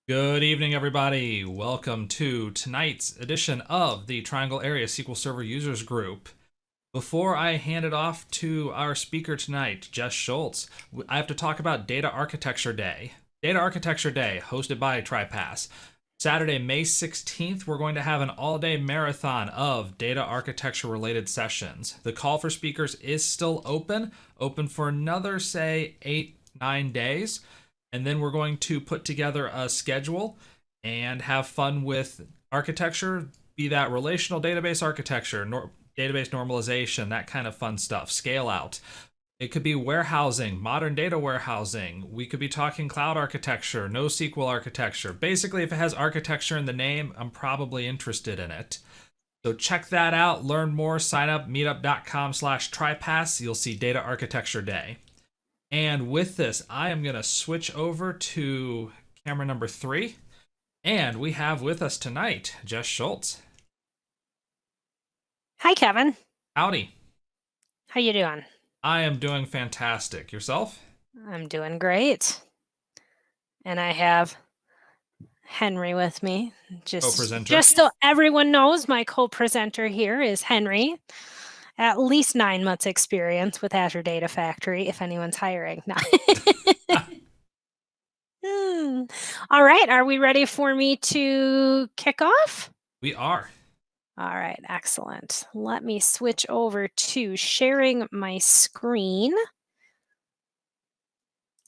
Good evening, everybody. Welcome to tonight's edition of the Triangle Area SQL Server Users Group. Before I hand it off to our speaker tonight, Jes Schultz, I have to talk about Data Architecture Day. Data Architecture Day, hosted by TriPass. Saturday, May 16th, we're going to have an all-day marathon of data architecture related sessions. The call for speakers is still open for another, say, 8-9 days. And then we're going to put together a schedule and have fun with architecture, be that relational database architecture, database normalization, that kind of fun stuff, scale out. It could be warehousing, modern data warehousing. We could be talking cloud architecture, NoSQL architecture. Basically, if it has architecture in the name, I'm probably interested in it. So check that out, learn more, sign up, meetup.com/tripass. You'll see Data Architecture Day. And with this, I am going to switch over to camera number 3. And we have with us tonight, Jes Schultz. Hi, Kevin. Howdy. How you doing? I am doing fantastic. Yourself? I'm doing great. And I have Henry with me. Co-presenter. Just so everyone knows, my co-presenter here is Henry. At least 9 months experience with Azure Data Factory, if anyone's hiring. No. All right, are we ready for me to kick off? We are. All right, excellent. Let me switch over to sharing my screen.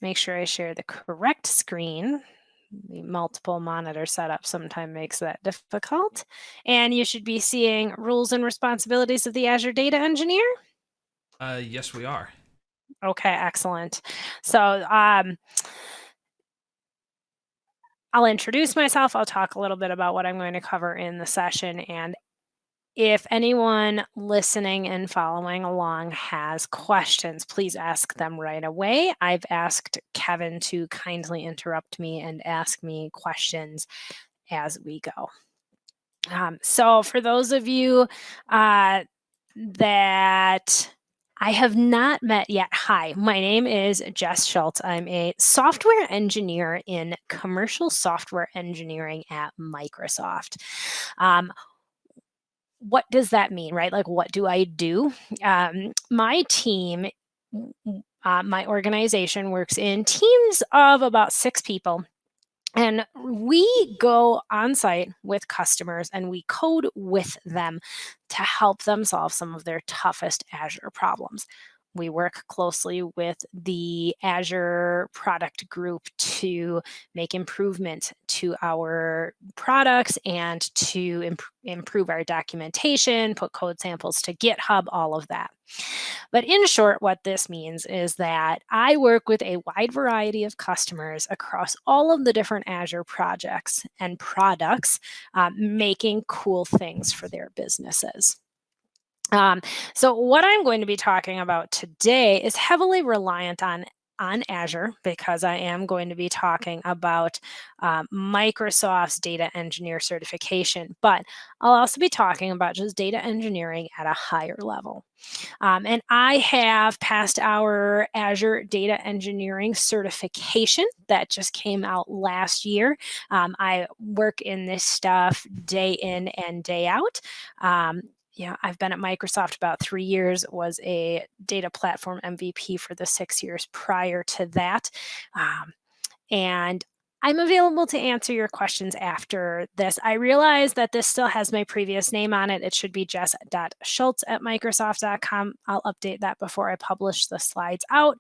Make sure I share the correct screen. The multiple monitor setup sometimes makes that difficult. And you should be seeing rules and responsibilities of the Azure Data Engineer. Yes, we are. Okay, excellent. So I'll introduce myself. I'll talk a little bit about what I'm going to cover in the session. And if anyone listening and following along has questions, please ask them right away. I've asked Kevin to kindly interrupt me and ask me questions as we go. So for those of you that I have not met yet, hi, my name is Jes Schultz. I'm a software engineer in commercial software engineering at Microsoft. What does that mean, right? Like, what do I do? My team, my organization works in teams of about 6 people. And we go on site with customers and we code with them to help them solve some of their toughest Azure problems. We work closely with the Azure product group to make improvement to our products and to improve our documentation, put code samples to GitHub, all of that. But in short, what this means is that I work with a wide variety of customers across all of the different Azure projects and products, making cool things for their businesses. So what I'm going to be talking about today is heavily reliant on Azure because I am going to be talking about Microsoft's data engineer certification, but I'll also be talking about just data engineering at a higher level. And I have passed our Azure data engineering certification that just came out last year. I work in this stuff day in and day out. I've been at Microsoft about 3 years, was a data platform MVP for the 6 years prior to that. And I'm available to answer your questions after this. I realize that this still has my previous name on it. It should be jes.schultz@microsoft.com. I'll update that before I publish the slides out.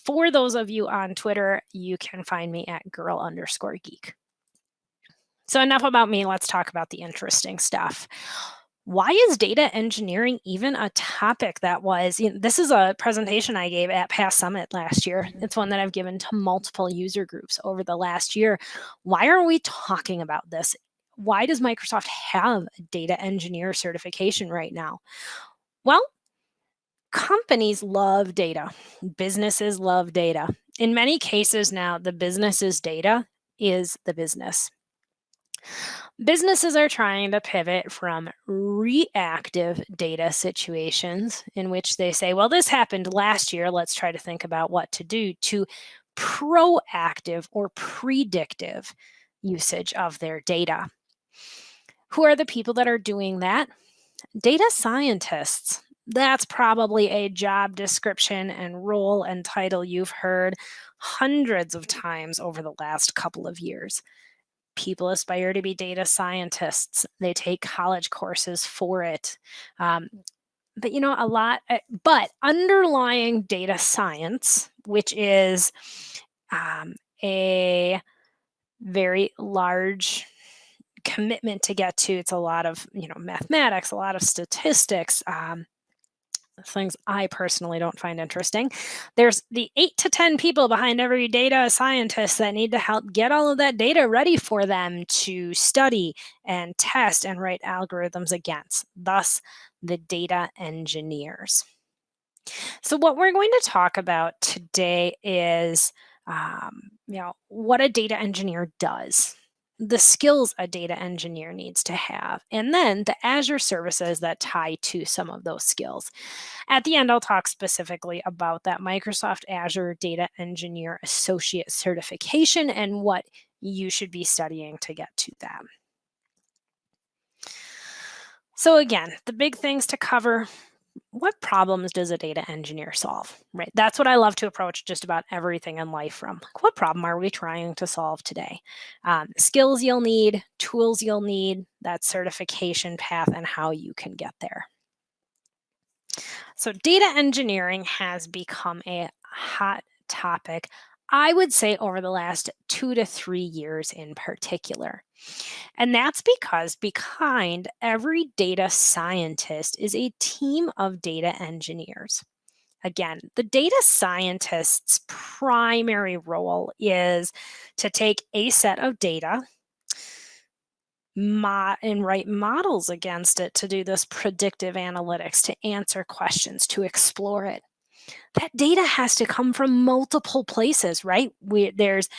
For those of you on Twitter, you can find me at girl_geek. So enough about me. Let's talk about the interesting stuff. Why is data engineering even a topic that was, this is a presentation I gave at Past Summit last year. It's one that I've given to multiple user groups over the last year. Why are we talking about this? Why does Microsoft have a data engineer certification right now? Well, companies love data. Businesses love data. In many cases now, the business's data is the business. Businesses are trying to pivot from reactive data situations in which they say, well, this happened last year, let's try to think about what to do, to proactive or predictive usage of their data. Who are the people that are doing that? Data scientists. That's probably a job description and role and title you've heard hundreds of times over the last couple of years. People aspire to be data scientists. They take college courses for it. But but underlying data science, which is a very large commitment to get to, it's a lot of mathematics, a lot of statistics, things I personally don't find interesting. There's the 8 to 10 people behind every data scientist that need to help get all of that data ready for them to study and test and write algorithms against, thus the data engineers. So what we're going to talk about today is what a data engineer does, the skills a data engineer needs to have, and then the Azure services that tie to some of those skills. At the end, I'll talk specifically about that Microsoft Azure Data Engineer Associate certification and what you should be studying to get to that. So again, the big things to cover: what problems does a data engineer solve, right? That's what I love to approach just about everything in life from. Like, what problem are we trying to solve today? Skills you'll need, tools you'll need, that certification path, and how you can get there. So data engineering has become a hot topic, I would say, over the last 2 to 3 years in particular. And that's because behind every data scientist is a team of data engineers. Again, the data scientist's primary role is to take a set of data and write models against it to do this predictive analytics, to answer questions, to explore it. That data has to come from multiple places, right? There's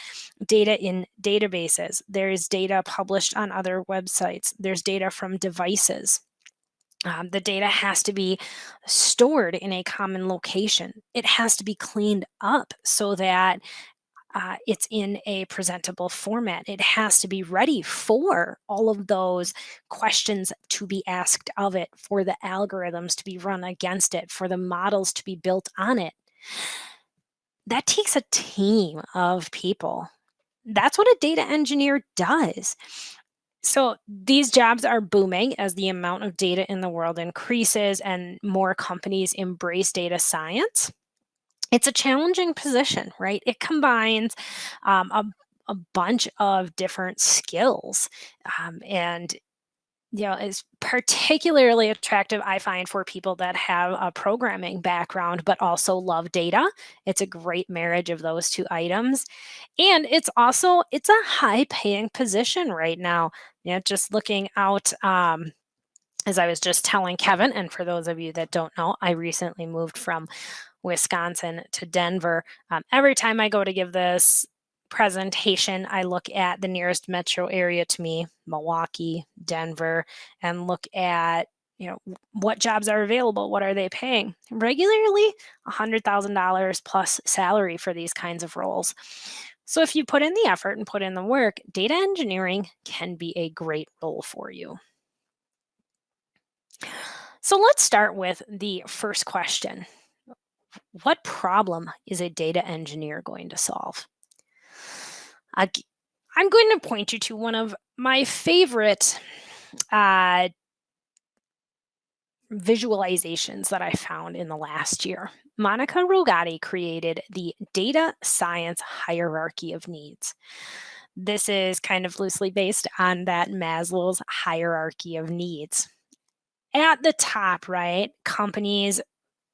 data in databases, there's data published on other websites, there's data from devices. The data has to be stored in a common location. It has to be cleaned up so that it's in a presentable format. It has to be ready for all of those questions to be asked of it, for the algorithms to be run against it, for the models to be built on it. That takes a team of people. That's what a data engineer does. So these jobs are booming as the amount of data in the world increases and more companies embrace data science. It's a challenging position, right? It combines a bunch of different skills, and is particularly attractive, I find, for people that have a programming background but also love data. It's a great marriage of those two items. And it's a high paying position right now. Just looking out, as I was just telling Kevin, and for those of you that don't know, I recently moved from Wisconsin to Denver. Every time I go to give this presentation, I look at the nearest metro area to me, Milwaukee, Denver, and look at what jobs are available, what are they paying. Regularly $100,000 plus salary for these kinds of roles. So if you put in the effort and put in the work, data engineering can be a great role for you. So let's start with the first question. What problem is a data engineer going to solve? I'm going to point you to one of my favorite visualizations that I found in the last year. Monica Rogati created the data science hierarchy of needs. This is kind of loosely based on that Maslow's hierarchy of needs. At the top, right,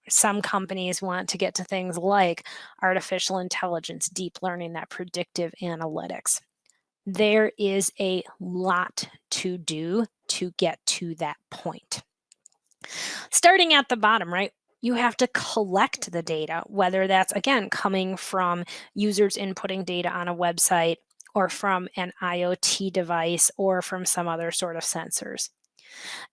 some companies want to get to things like artificial intelligence, deep learning, that predictive analytics. There is a lot to do to get to that point. Starting at the bottom, right, you have to collect the data, whether that's, again, coming from users inputting data on a website or from an IoT device or from some other sort of sensors.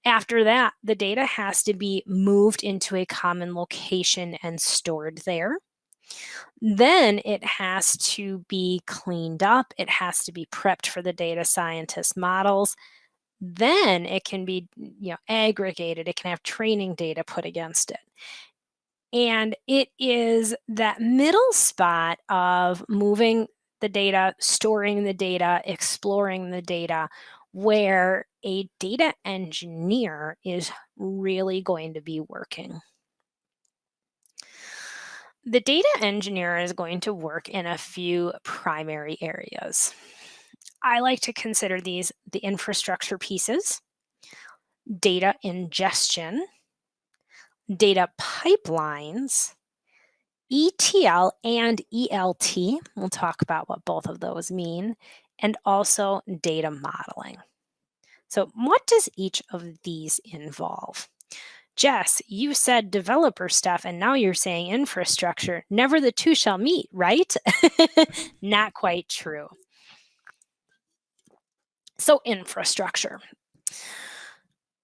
After that, the data has to be moved into a common location and stored there. Then it has to be cleaned up. It has to be prepped for the data scientist models. Then it can be, aggregated. It can have training data put against it. And it is that middle spot of moving the data, storing the data, exploring the data, where a data engineer is really going to be working. The data engineer is going to work in a few primary areas. I like to consider these the infrastructure pieces, data ingestion, data pipelines, ETL and ELT. We'll talk about what both of those mean, and also data modeling. So, what does each of these involve? Jess, you said developer stuff and now you're saying infrastructure. Never the two shall meet, right? Not quite true. So, infrastructure.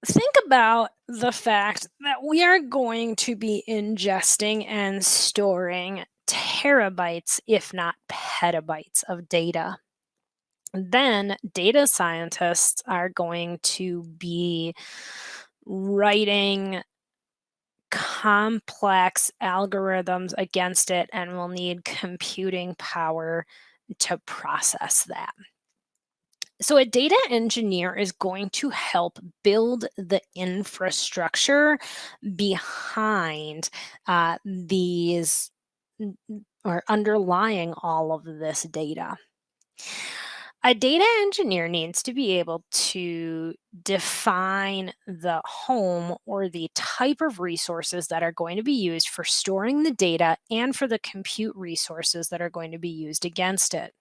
Think about the fact that we are going to be ingesting and storing terabytes, if not petabytes, of data. Then data scientists are going to be writing complex algorithms against it and will need computing power to process that. So, a data engineer is going to help build the infrastructure behind these or underlying all of this data. A data engineer needs to be able to define the home or the type of resources that are going to be used for storing the data and for the compute resources that are going to be used against it.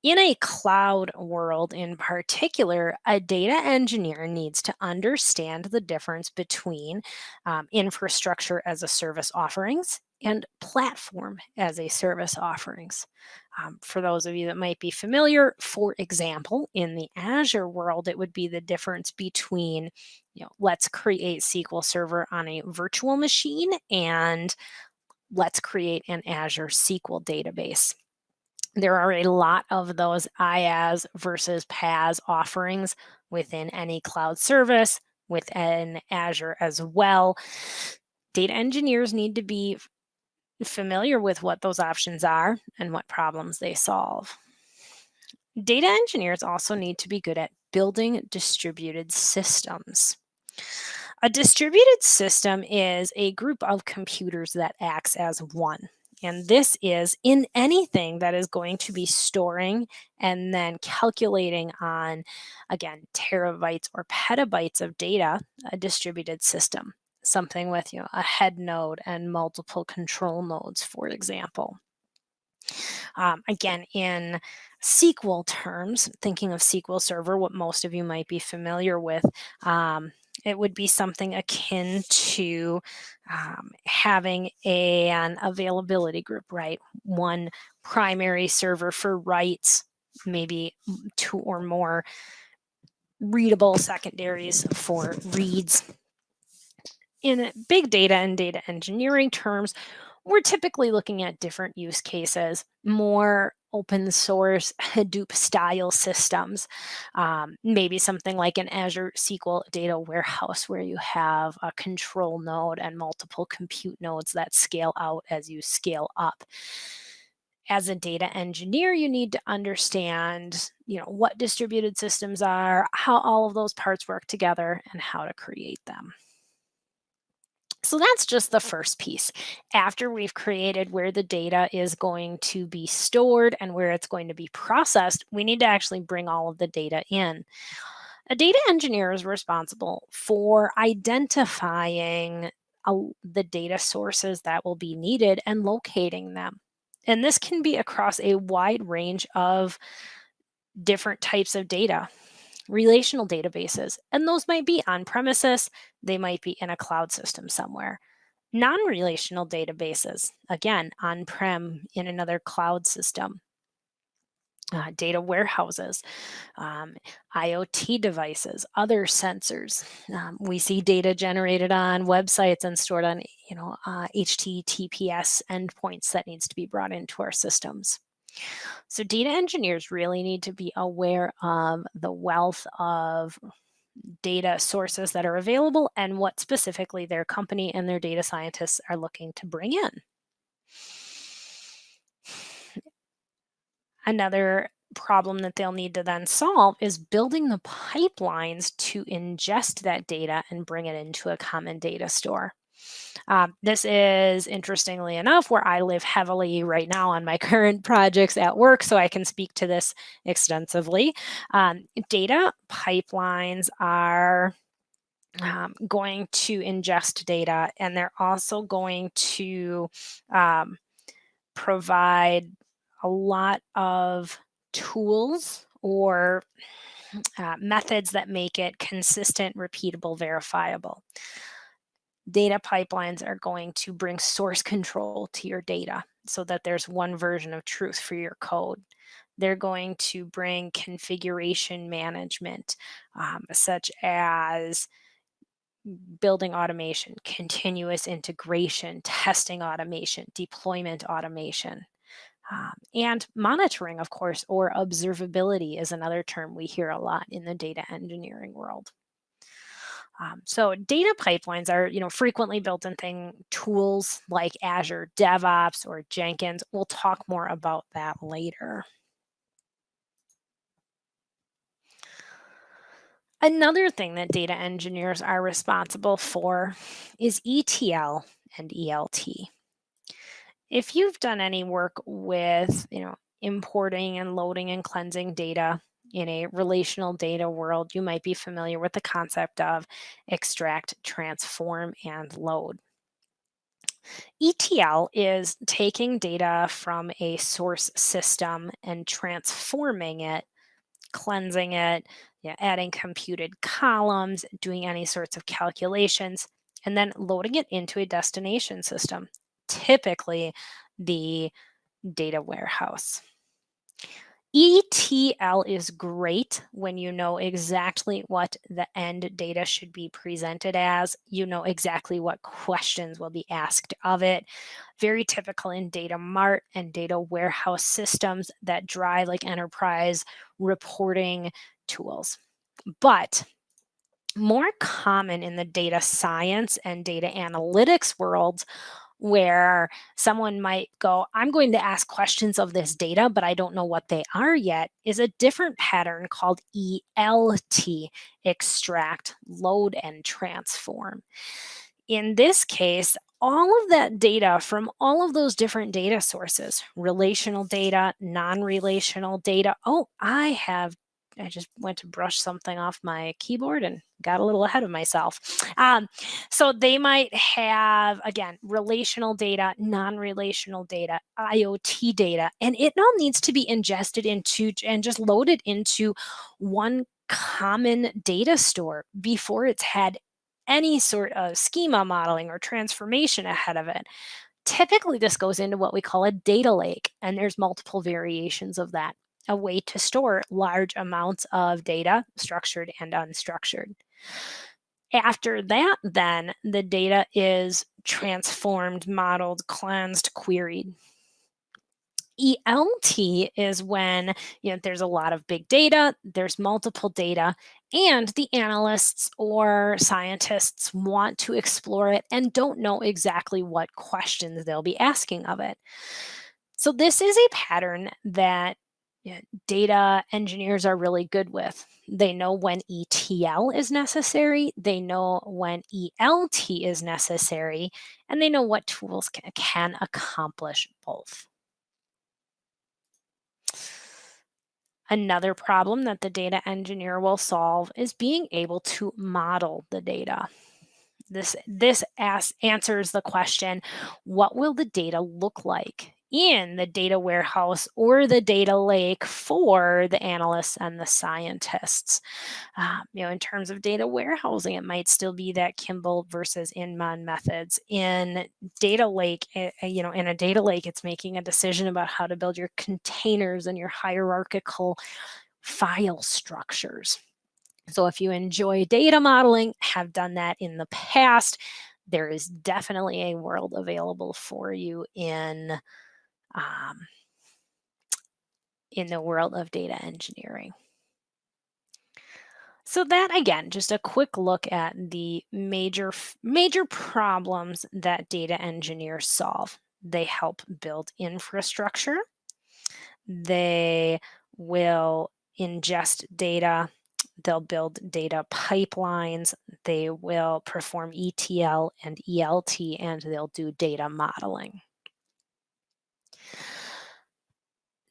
In a cloud world in particular, a data engineer needs to understand the difference between infrastructure as a service offerings and platform as a service offerings. For those of you that might be familiar, for example, in the Azure world, it would be the difference between, let's create SQL Server on a virtual machine and let's create an Azure SQL database. There are a lot of those IaaS versus PaaS offerings within any cloud service, within Azure as well. Data engineers need to be familiar with what those options are and what problems they solve. Data engineers also need to be good at building distributed systems. A distributed system is a group of computers that acts as one. And this is in anything that is going to be storing and then calculating on, again, terabytes or petabytes of data, a distributed system. Something with a head node and multiple control nodes, for example. Again, in SQL terms, thinking of SQL Server, what most of you might be familiar with, it would be something akin to having an availability group, right? One primary server for writes, maybe two or more readable secondaries for reads. In big data and data engineering terms, we're typically looking at different use cases, more open source Hadoop style systems, maybe something like an Azure SQL data warehouse where you have a control node and multiple compute nodes that scale out as you scale up. As a data engineer, you need to understand, what distributed systems are, how all of those parts work together, and how to create them. So that's just the first piece. After we've created where the data is going to be stored and where it's going to be processed, we need to actually bring all of the data in. A data engineer is responsible for identifying the data sources that will be needed and locating them. And this can be across a wide range of different types of data. Relational databases, and those might be on premises, they might be in a cloud system somewhere. Non relational databases, again, on prem in another cloud system. data warehouses, IoT devices, other sensors. We see data generated on websites and stored on, HTTPS endpoints that needs to be brought into our systems. So data engineers really need to be aware of the wealth of data sources that are available and what specifically their company and their data scientists are looking to bring in. Another problem that they'll need to then solve is building the pipelines to ingest that data and bring it into a common data store. This is, interestingly enough, where I live heavily right now on my current projects at work, so I can speak to this extensively. Data pipelines are going to ingest data, and they're also going to um, provide a lot of tools or methods that make it consistent, repeatable, verifiable. Data pipelines are going to bring source control to your data so that there's one version of truth for your code. They're going to bring configuration management, such as building automation, continuous integration, testing automation, deployment automation. And monitoring, of course, or observability is another term we hear a lot in the data engineering world. So data pipelines are, frequently built in tools like Azure DevOps or Jenkins. We'll talk more about that later. Another thing that data engineers are responsible for is ETL and ELT. If you've done any work with, importing and loading and cleansing data in a relational data world, you might be familiar with the concept of extract, transform, and load. ETL is taking data from a source system and transforming it, cleansing it, adding computed columns, doing any sorts of calculations, and then loading it into a destination system, typically the data warehouse. ETL is great when you know exactly what the end data should be presented as. You know exactly what questions will be asked of it. Very typical in data mart and data warehouse systems that drive like enterprise reporting tools. But more common in the data science and data analytics worlds, where someone might go, I'm going to ask questions of this data, but I don't know what they are yet, is a different pattern called ELT, extract, load, and transform. In this case, all of that data from all of those different data sources, relational data, non-relational data. I just went to brush something off my keyboard and got a little ahead of myself. So they might have, again, relational data, non-relational data, IoT data, and it all needs to be ingested into and just loaded into one common data store before it's had any sort of schema modeling or transformation ahead of it. Typically, this goes into what we call a data lake, and there's multiple variations of that, a way to store large amounts of data, structured and unstructured. After that, then the data is transformed, modeled, cleansed, queried. ELT is when there's a lot of big data, there's multiple data, and the analysts or scientists want to explore it and don't know exactly what questions they'll be asking of it. So this is a pattern that data engineers are really good with. They know when ETL is necessary, they know when ELT is necessary, and they know what tools can accomplish both. Another problem that the data engineer will solve is being able to model the data. This answers the question, what will the data look like in the data warehouse or the data lake for the analysts and the scientists. In terms of data warehousing, it might still be that Kimball versus Inman methods. In data lake, in a data lake, it's making a decision about how to build your containers and your hierarchical file structures. So if you enjoy data modeling, have done that in the past, there is definitely a world available for you um, in the world of data engineering. So that again, just a quick look at the major problems that data engineers solve. They help build infrastructure. They will ingest data. They'll build data pipelines. They will perform ETL and ELT, and they'll do data modeling.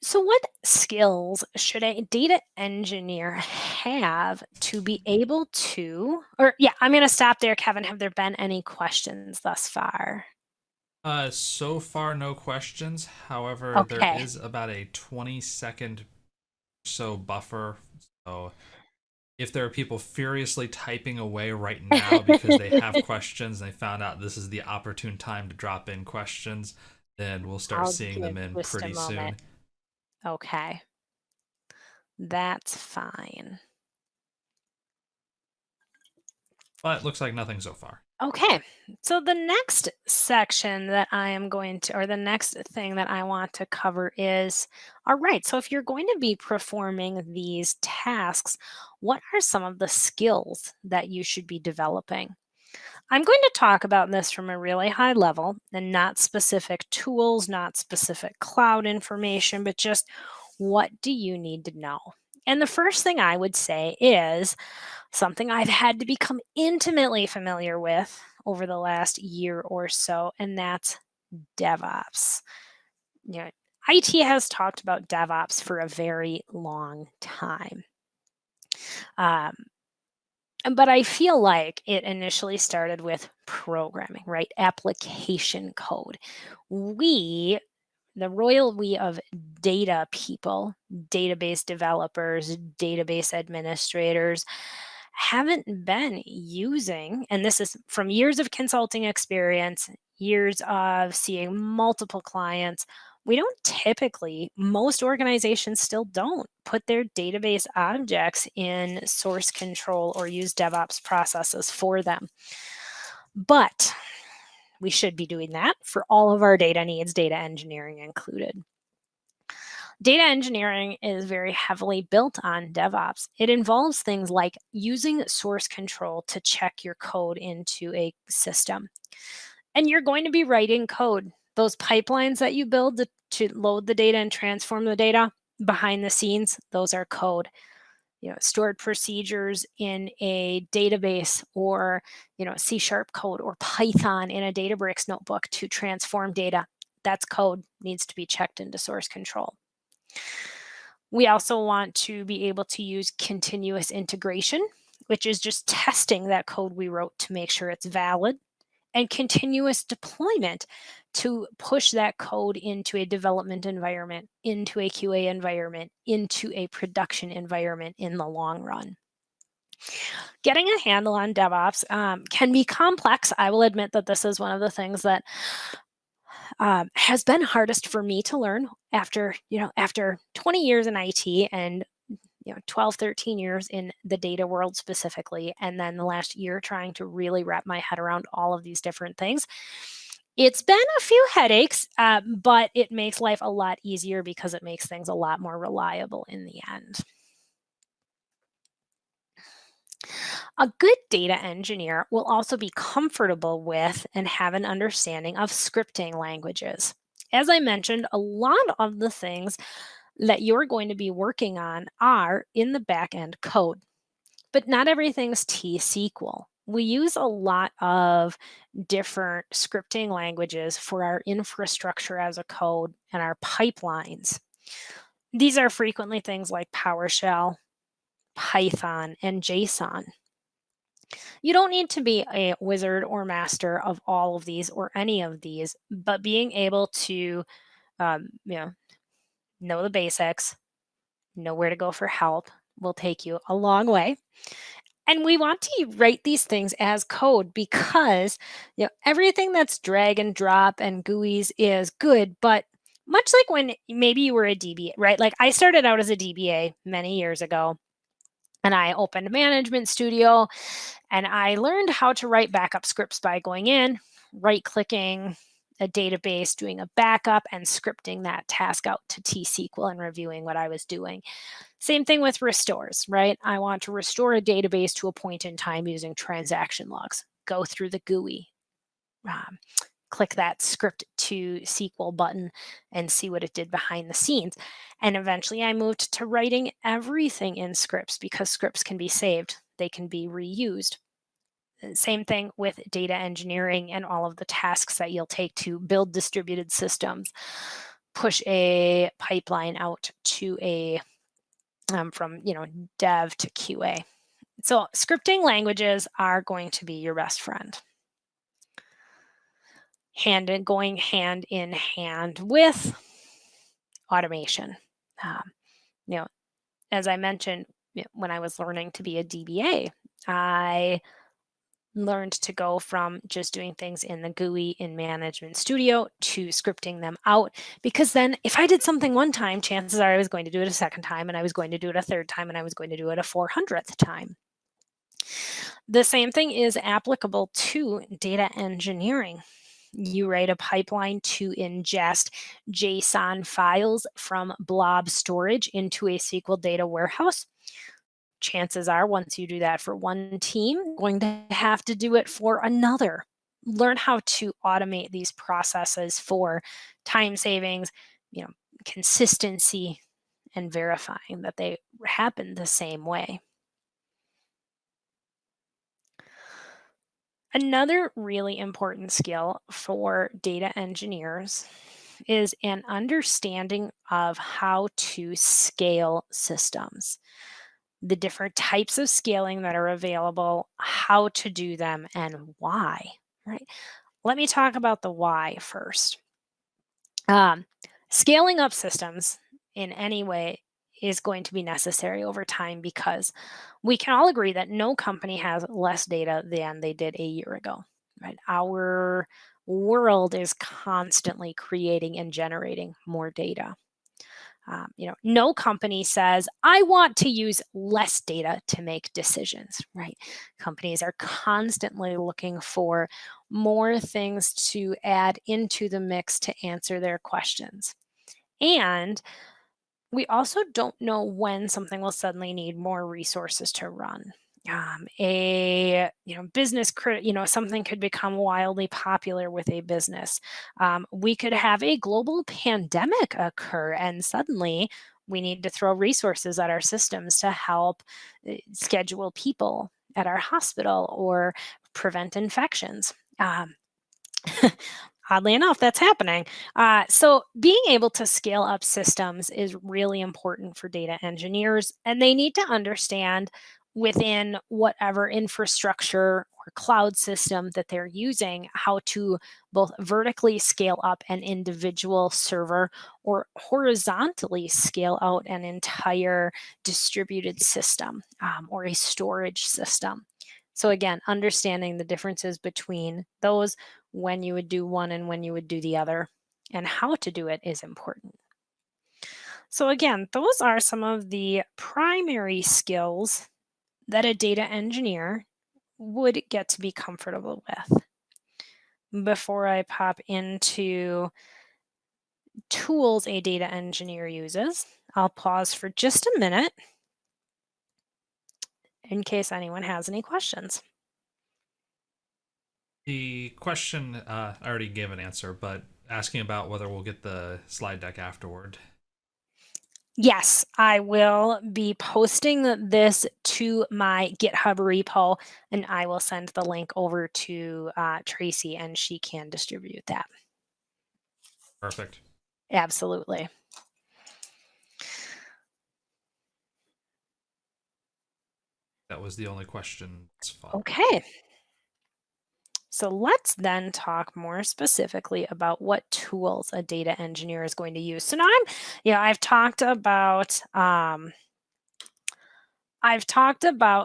So, what skills should a data engineer have to be able to, or yeah, I'm going to stop there, Kevin. Have there been any questions thus far? So far, no questions. However, there Okay. is about a 20-second or so buffer. So if there are people furiously typing away right now because they have questions and they found out this is the opportune time to drop in questions, then we'll start I'll seeing give them in just a pretty moment. soon. Okay. That's fine. But looks like nothing so far. Okay, so the next section that I am going to, or the next thing that I want to cover is, all right, so if you're going to be performing these tasks, what are some of the skills that you should be developing? I'm going to talk about this from a really high level and not specific tools, not specific cloud information, but just what do you need to know? And the first thing I would say is something I've had to become intimately familiar with over the last year or so, and that's DevOps. You know, IT has talked about DevOps for a very long time. Um, but I feel like it initially started with programming, right? Application code. We, the royal we of data people, database developers, database administrators, haven't been using, and this is from years of consulting experience, years of seeing multiple clients. We don't typically, most organizations still don't put their database objects in source control or use DevOps processes for them. But we should be doing that for all of our data needs, data engineering included. Data engineering is very heavily built on DevOps. It involves things like using source control to check your code into a system. And you're going to be writing code. Those pipelines that you build to load the data and transform the data behind the scenes, those are code. Stored procedures in a database or, C# code or Python in a Databricks notebook to transform data. That's code, needs to be checked into source control. We also want to be able to use continuous integration, which is just testing that code we wrote to make sure it's valid, and continuous deployment to push that code into a development environment, into a QA environment, into a production environment in the long run. Getting a handle on DevOps can be complex. I will admit that this is one of the things that has been hardest for me to learn after 20 years in IT and 12, 13 years in the data world specifically, and then the last year trying to really wrap my head around all of these different things. It's been a few headaches, but it makes life a lot easier because it makes things a lot more reliable in the end. A good data engineer will also be comfortable with and have an understanding of scripting languages. As I mentioned, a lot of the things that you're going to be working on are in the back end code, but not everything's T-SQL. We use a lot of different scripting languages for our infrastructure as a code and our pipelines. These are frequently things like PowerShell, Python, and JSON. You don't need to be a wizard or master of all of these or any of these, but being able to Know the basics, know where to go for help will take you a long way. And we want to write these things as code because everything that's drag and drop and GUIs is good, but much like when maybe you were a DBA, right? Like I started out as a DBA many years ago and I opened Management Studio and I learned how to write backup scripts by going in, right clicking a database, doing a backup, and scripting that task out to T-SQL and reviewing what I was doing. Same thing with restores, right? I want to restore a database to a point in time using transaction logs. Go through the GUI, um, click that script to SQL button and see what it did behind the scenes. And eventually I moved to writing everything in scripts because scripts can be saved, they can be reused. Same thing with data engineering and all of the tasks that you'll take to build distributed systems, push a pipeline out to a from dev to QA. So scripting languages are going to be your best friend. Going hand in hand with automation. Um, you know, as I mentioned, when I was learning to be a DBA, I learned to go from just doing things in the GUI in Management Studio to scripting them out. Because then, if I did something one time, chances are I was going to do it a second time, and I was going to do it a third time, and I was going to do it a 400th time. The same thing is applicable to data engineering. You write a pipeline to ingest JSON files from blob storage into a SQL data warehouse. Chances are, once you do that for one team, you're going to have to do it for another. Learn how to automate these processes for time savings, consistency, and verifying that they happen the same way. Another really important skill for data engineers is an understanding of how to scale systems, the different types of scaling that are available, how to do them, and why, right? Let me talk about the why first. Um, Scaling up systems in any way is going to be necessary over time because we can all agree that no company has less data than they did a year ago, right? Our world is constantly creating and generating more data. No company says, I want to use less data to make decisions, right? Companies are constantly looking for more things to add into the mix to answer their questions. And we also don't know when something will suddenly need more resources to run. A business something could become wildly popular with a business. We could have a global pandemic occur, and suddenly we need to throw resources at our systems to help schedule people at our hospital or prevent infections. Oddly enough, that's happening. So, being able to scale up systems is really important for data engineers, and they need to understand within whatever infrastructure or cloud system that they're using how to both vertically scale up an individual server or horizontally scale out an entire distributed system or a storage system. So, again, understanding the differences between those, when you would do one and when you would do the other, and how to do it is important. So, again, those are some of the primary skills that a data engineer would get to be comfortable with. Before I pop into tools a data engineer uses, I'll pause for just a minute in case anyone has any questions. The question, I already gave an answer, but asking about whether we'll get the slide deck afterward. Yes, I will be posting this to my GitHub repo, and I will send the link over to Tracy, and she can distribute that. Perfect. Absolutely. That was the only question. Okay. So let's then talk more specifically about what tools a data engineer is going to use. So now I've talked about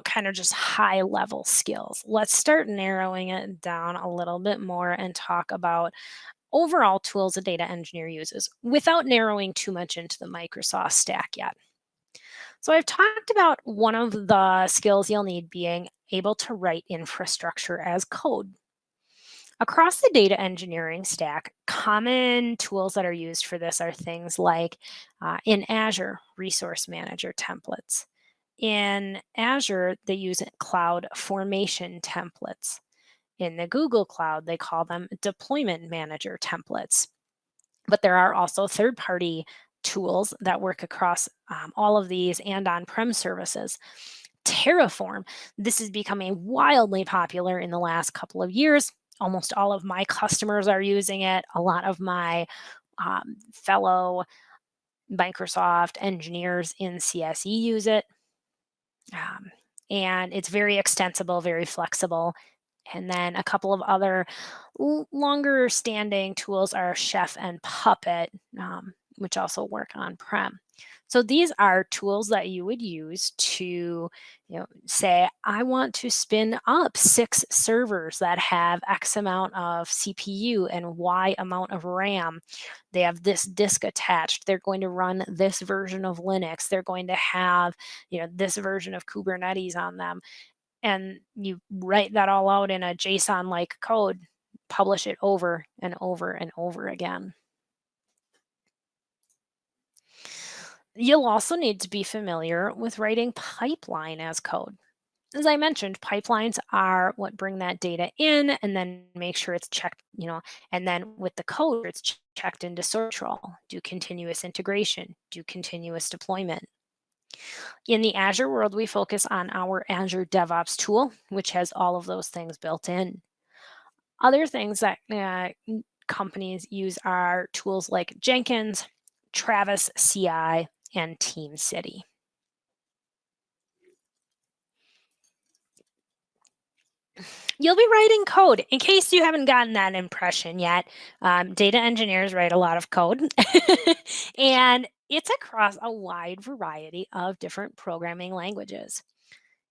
kind of just high level skills. Let's start narrowing it down a little bit more and talk about overall tools a data engineer uses without narrowing too much into the Microsoft stack yet. So I've talked about one of the skills you'll need being able to write infrastructure as code. Across the data engineering stack, common tools that are used for this are things like in Azure, resource manager templates. In Azure, they use cloud formation templates. In the Google Cloud, they call them deployment manager templates. But there are also third party tools that work across all of these and on prem services. Terraform, this is becoming wildly popular in the last couple of years. Almost all of my customers are using it. A lot of my fellow Microsoft engineers in CSE use it. Um, and it's very extensible, very flexible. And then a couple of other longer standing tools are Chef and Puppet, which also work on prem. So these are tools that you would use to, say, I want to spin up 6 servers that have X amount of CPU and Y amount of RAM. They have this disk attached. They're going to run this version of Linux. They're going to have, this version of Kubernetes on them. And you write that all out in a JSON like code, publish it over and over and over again. You'll also need to be familiar with writing pipeline as code. As I mentioned, pipelines are what bring that data in and then make sure it's checked, and then with the code, it's checked into Central, do continuous integration, do continuous deployment. In the Azure world, we focus on our Azure DevOps tool, which has all of those things built in. Other things that companies use are tools like Jenkins, Travis CI, and TeamCity. You'll be writing code. In case you haven't gotten that impression yet, data engineers write a lot of code, and it's across a wide variety of different programming languages.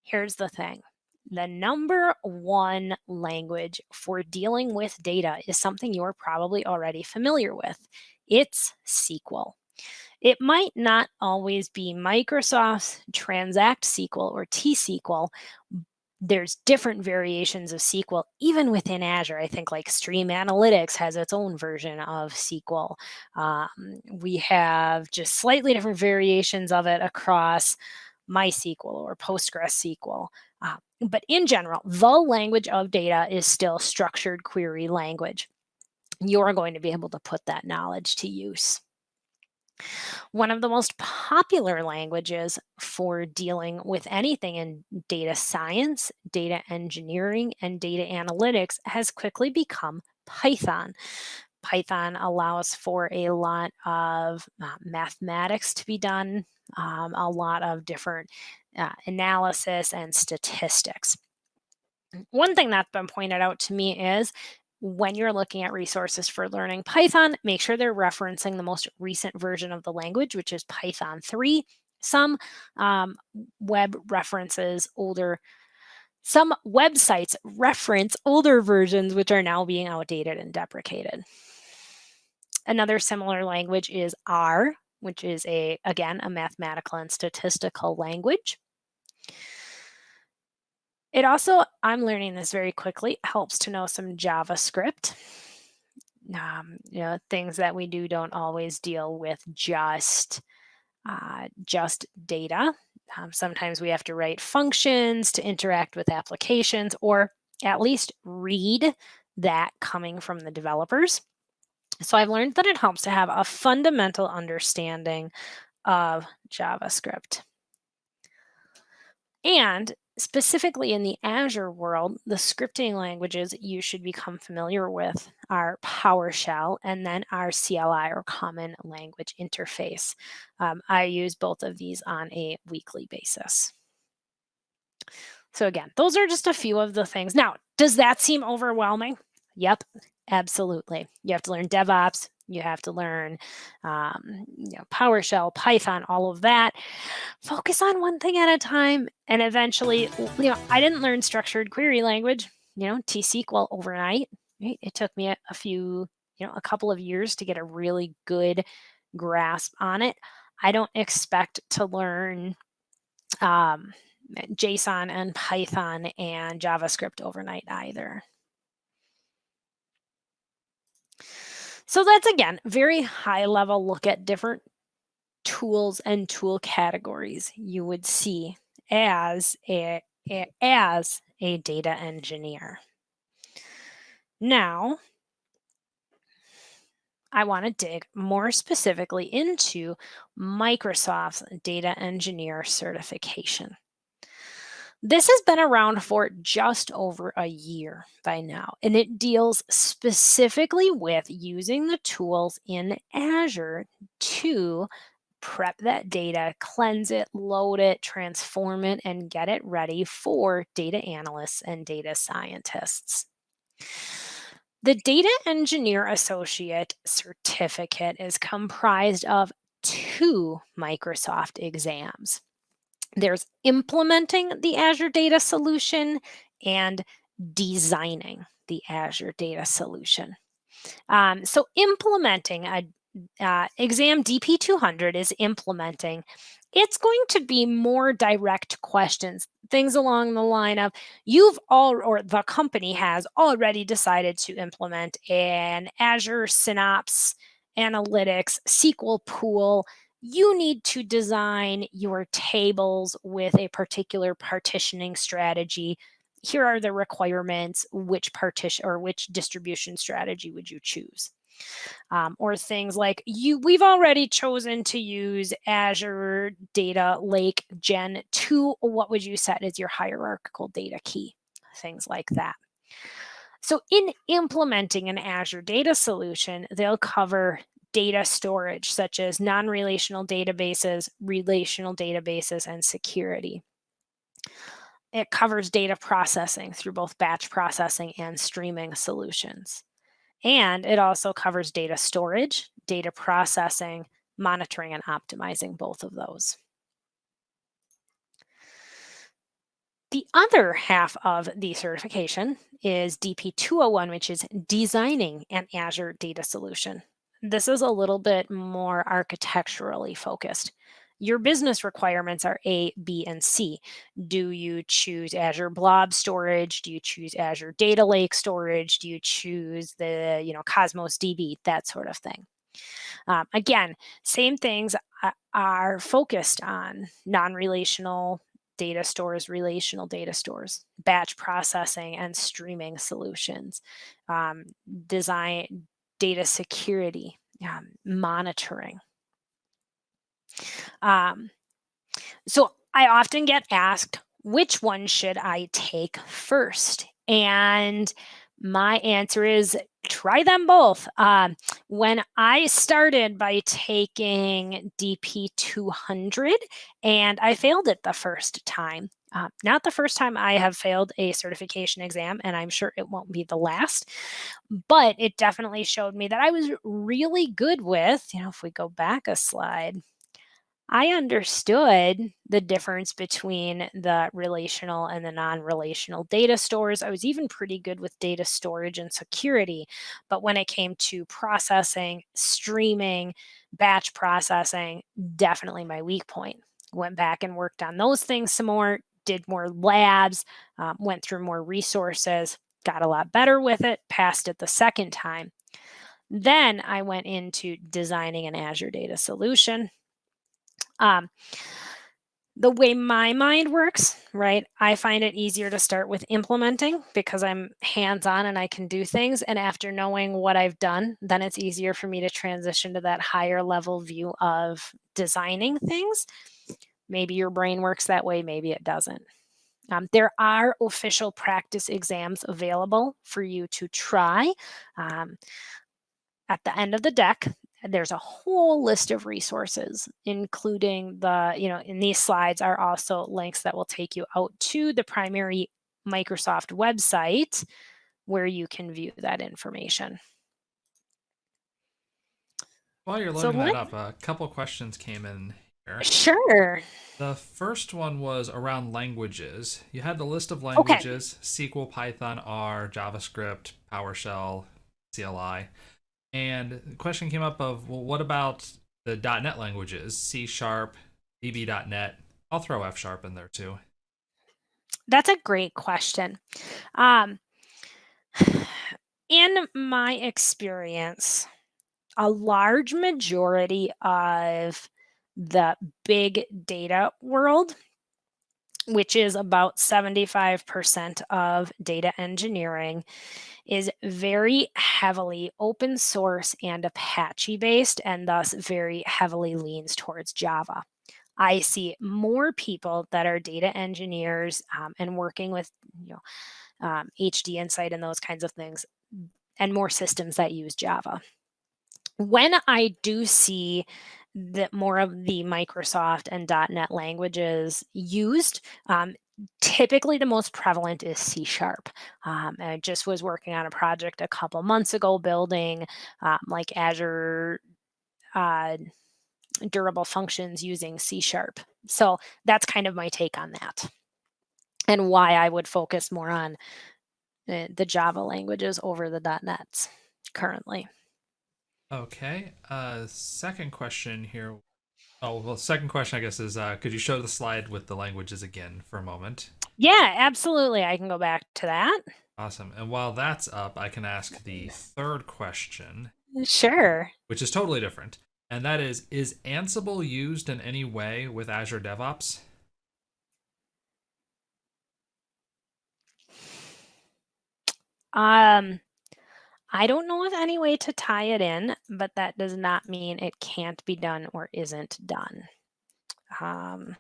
Here's the thing. The number one language for dealing with data is something you're probably already familiar with. It's SQL. It might not always be Microsoft's Transact SQL or T-SQL. There's different variations of SQL, even within Azure. I think like Stream Analytics has its own version of SQL. We have just slightly different variations of it across MySQL or PostgreSQL. But in general, the language of data is still structured query language. You're going to be able to put that knowledge to use. One of the most popular languages for dealing with anything in data science, data engineering, and data analytics has quickly become Python. Python allows for a lot of mathematics to be done, a lot of different analysis and statistics. One thing that's been pointed out to me is when you're looking at resources for learning Python, make sure they're referencing the most recent version of the language, which is Python 3. Some web references older, some websites reference older versions, which are now being outdated and deprecated. Another similar language is R, which is again, a mathematical and statistical language. It also, I'm learning this very quickly, helps to know some JavaScript. Things that we do don't always deal with just data. Sometimes we have to write functions to interact with applications, or at least read that coming from the developers. So I've learned that it helps to have a fundamental understanding of JavaScript. And specifically in the Azure world, the scripting languages you should become familiar with are PowerShell and then our CLI, or Common Language Interface. I use both of these on a weekly basis. So again, those are just a few of the things. Now, does that seem overwhelming? Yep, absolutely. You have to learn DevOps. You have to learn, PowerShell, Python, all of that. Focus on one thing at a time, and eventually, I didn't learn structured query language, T-SQL overnight. Right? It took me a couple of years to get a really good grasp on it. I don't expect to learn JSON and Python and JavaScript overnight either. So that's, again, very high level look at different tools and tool categories you would see as a data engineer. Now, I want to dig more specifically into Microsoft's data engineer certification. This has been around for just over a year by now, and it deals specifically with using the tools in Azure to prep that data, cleanse it, load it, transform it, and get it ready for data analysts and data scientists. The Data Engineer Associate certificate is comprised of 2 Microsoft exams. There's implementing the Azure Data Solution and designing the Azure Data Solution. So implementing exam DP200 is implementing. It's going to be more direct questions, things along the line of or the company has already decided to implement an Azure Synapse Analytics SQL pool. You need to design your tables with a particular partitioning strategy. Here are the requirements. Which distribution strategy would you choose? Or things like we've already chosen to use Azure Data Lake Gen 2. What would you set as your hierarchical data key? Things like that. So in implementing an Azure data solution, they'll cover data storage, such as non-relational databases, relational databases, and security. It covers data processing through both batch processing and streaming solutions. And it also covers data storage, data processing, monitoring, and optimizing both of those. The other half of the certification is DP201, which is designing an Azure data solution. This is a little bit more architecturally focused. Your business requirements are A, B, and C. Do you choose Azure Blob Storage? Do you choose Azure Data Lake Storage? Do you choose the, Cosmos DB, that sort of thing? Again, same things are focused on non-relational data stores, relational data stores, batch processing and streaming solutions, design, data security, monitoring. So I often get asked, which one should I take first? And my answer is try them both. When I started by taking DP200 and I failed it the first time, not the first time I have failed a certification exam, and I'm sure it won't be the last, but it definitely showed me that I was really good with, if we go back a slide, I understood the difference between the relational and the non-relational data stores. I was even pretty good with data storage and security. But when it came to processing, streaming, batch processing, definitely my weak point. Went back and worked on those things some more, did more labs, went through more resources, got a lot better with it, passed it the second time. Then I went into designing an Azure data solution. The way my mind works, right? I find it easier to start with implementing because I'm hands-on and I can do things. And after knowing what I've done, then it's easier for me to transition to that higher level view of designing things. Maybe your brain works that way, maybe it doesn't. There are official practice exams available for you to try. At the end of the deck, there's a whole list of resources, including in these slides are also links that will take you out to the primary Microsoft website where you can view that information. While you're So loading that up, a couple questions came in here. sure. The first one was around languages. You had the list of Okay. languages: SQL, Python, R, JavaScript, PowerShell, CLI. And the question came up of, well, what about the .NET languages? C Sharp, VB.NET. I'll throw F Sharp in there too. That's a great question. Um, in my experience, a large majority of the big data world, which is about 75% of data engineering, is very heavily open source and Apache based, and thus very heavily leans towards Java. I see more people that are data engineers and working with HD Insight and those kinds of things, and more systems that use Java. When I do see that more of the Microsoft and .NET languages used, typically the most prevalent is C Sharp. I just was working on a project a couple months ago building like Azure durable functions using C Sharp. So that's kind of my take on that, and why I would focus more on the Java languages over the .NETs currently. Okay. Second question here. Oh, well, second question, I guess, is could you show the slide with the languages again for a moment? Yeah, absolutely. I can go back to that. Awesome. And while that's up, I can ask the third question, Sure. which is totally different. And that is Ansible used in any way with Azure DevOps? Um, I don't know of any way to tie it in, but that does not mean it can't be done or isn't done. Um,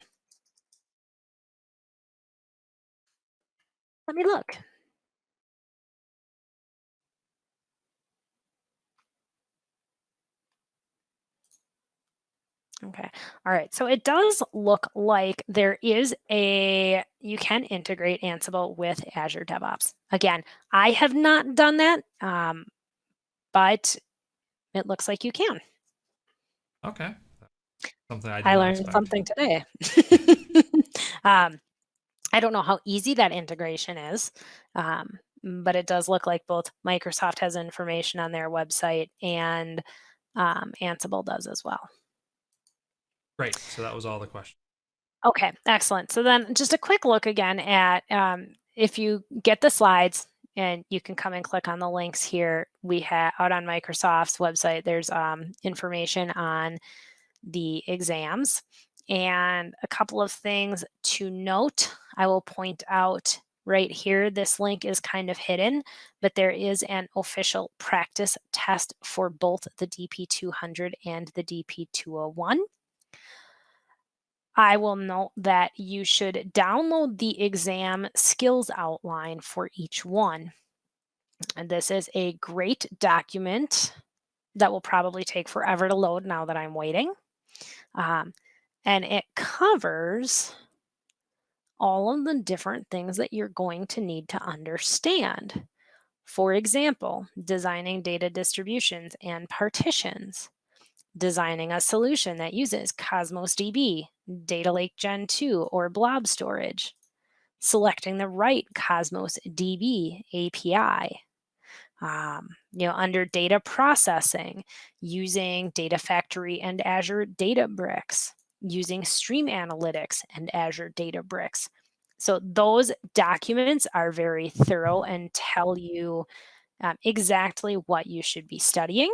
Let me look. Okay. All right. So it does look like you can integrate Ansible with Azure DevOps. Again, I have not done that, but it looks like you can. Okay. Something I did I not learned expect. something today. I don't know how easy that integration is, but it does look like both Microsoft has information on their website and Ansible does as well. Great. So that was all the questions. Okay, excellent. So then just a quick look again at if you get the slides, and you can come and click on the links here. We have out on Microsoft's website, there's information on the exams. And a couple of things to note, I will point out right here. This link is kind of hidden, but there is an official practice test for both the DP200 and the DP201. I will note that you should download the exam skills outline for each one. And this is a great document that will probably take forever to load now that I'm waiting. And it covers all of the different things that you're going to need to understand. For example, designing data distributions and partitions, designing a solution that uses Cosmos DB, Data Lake Gen 2, or blob storage, selecting the right Cosmos DB API, under data processing, using Data Factory and Azure Databricks, using Stream Analytics and Azure Databricks. So those documents are very thorough and tell you exactly what you should be studying.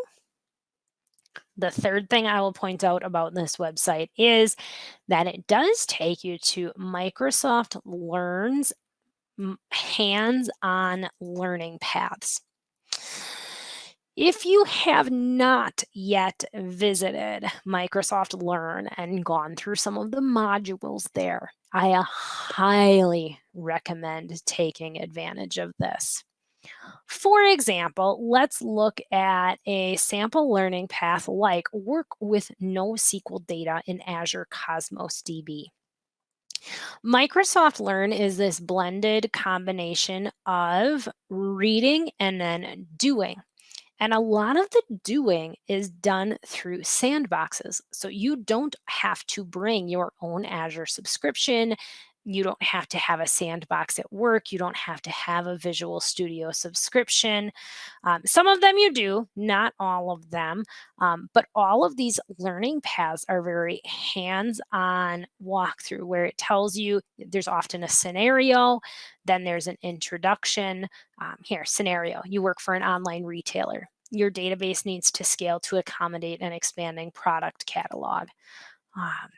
The third thing I will point out about this website is that it does take you to Microsoft Learn's hands-on learning paths. If you have not yet visited Microsoft Learn and gone through some of the modules there, I highly recommend taking advantage of this. For example, let's look at a sample learning path like work with NoSQL data in Azure Cosmos DB. Microsoft Learn is this blended combination of reading and then doing. And a lot of the doing is done through sandboxes. So you don't have to bring your own Azure subscription. You don't have to have a sandbox at work. You don't have to have a Visual Studio subscription. Some of them you do, not all of them. But all of these learning paths are very hands on walkthrough where it tells you there's often a scenario, then there's an introduction. Here, scenario you work for an online retailer. Your database needs to scale to accommodate an expanding product catalog. Um,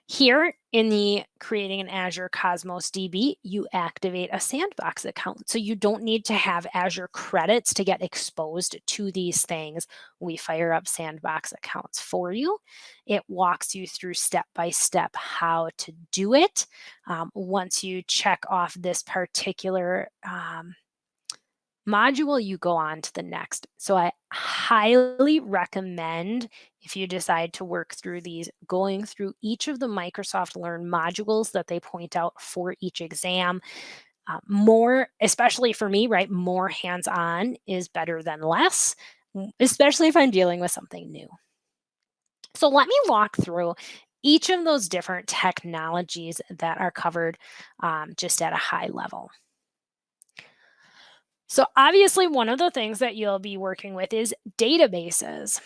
Here in the creating an Azure Cosmos DB, you activate a sandbox account. So you don't need to have Azure credits to get exposed to these things. We fire up sandbox accounts for you. It walks you through step by step how to do it. Once you check off this particular module, you go on to the next. So I highly recommend, if you decide to work through these, going through each of the Microsoft Learn modules that they point out for each exam. More, especially for me, right? More hands-on is better than less, especially if I'm dealing with something new. So let me walk through each of those different technologies that are covered just at a high level. So obviously, one of the things that you'll be working with is databases.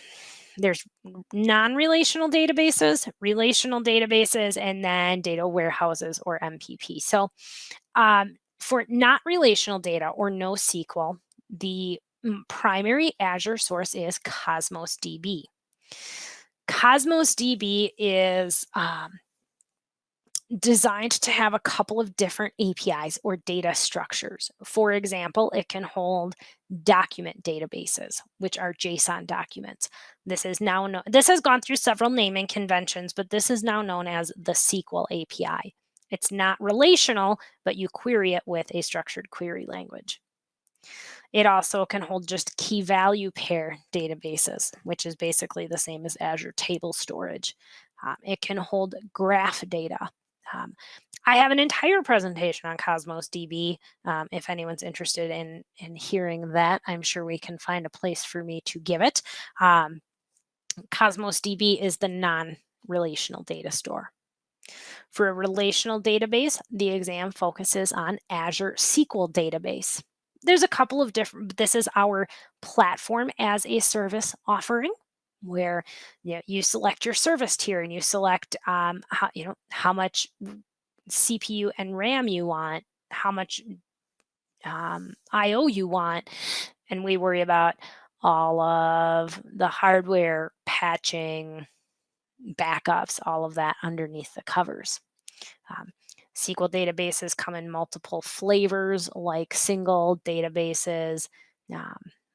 There's non-relational databases, relational databases, and then data warehouses or MPP. So for not relational data or NoSQL, the primary Azure source is Cosmos DB. Cosmos DB is designed to have a couple of different APIs or data structures. For example, it can hold document databases, which are JSON documents. This is now this has gone through several naming conventions, but this is now known as the SQL API. It's not relational, but you query it with a structured query language. It also can hold just key value pair databases, which is basically the same as Azure Table Storage. It can hold graph data. I have an entire presentation on Cosmos DB. If anyone's interested in hearing that, I'm sure we can find a place for me to give it. Cosmos DB is the non-relational data store. For a relational database, the exam focuses on Azure SQL Database. There's a couple of different, this is our platform as a service offering, where you select your service tier and you select how much CPU and RAM you want, how much IO you want, and we worry about all of the hardware patching, backups, all of that underneath the covers. SQL databases come in multiple flavors, like single databases,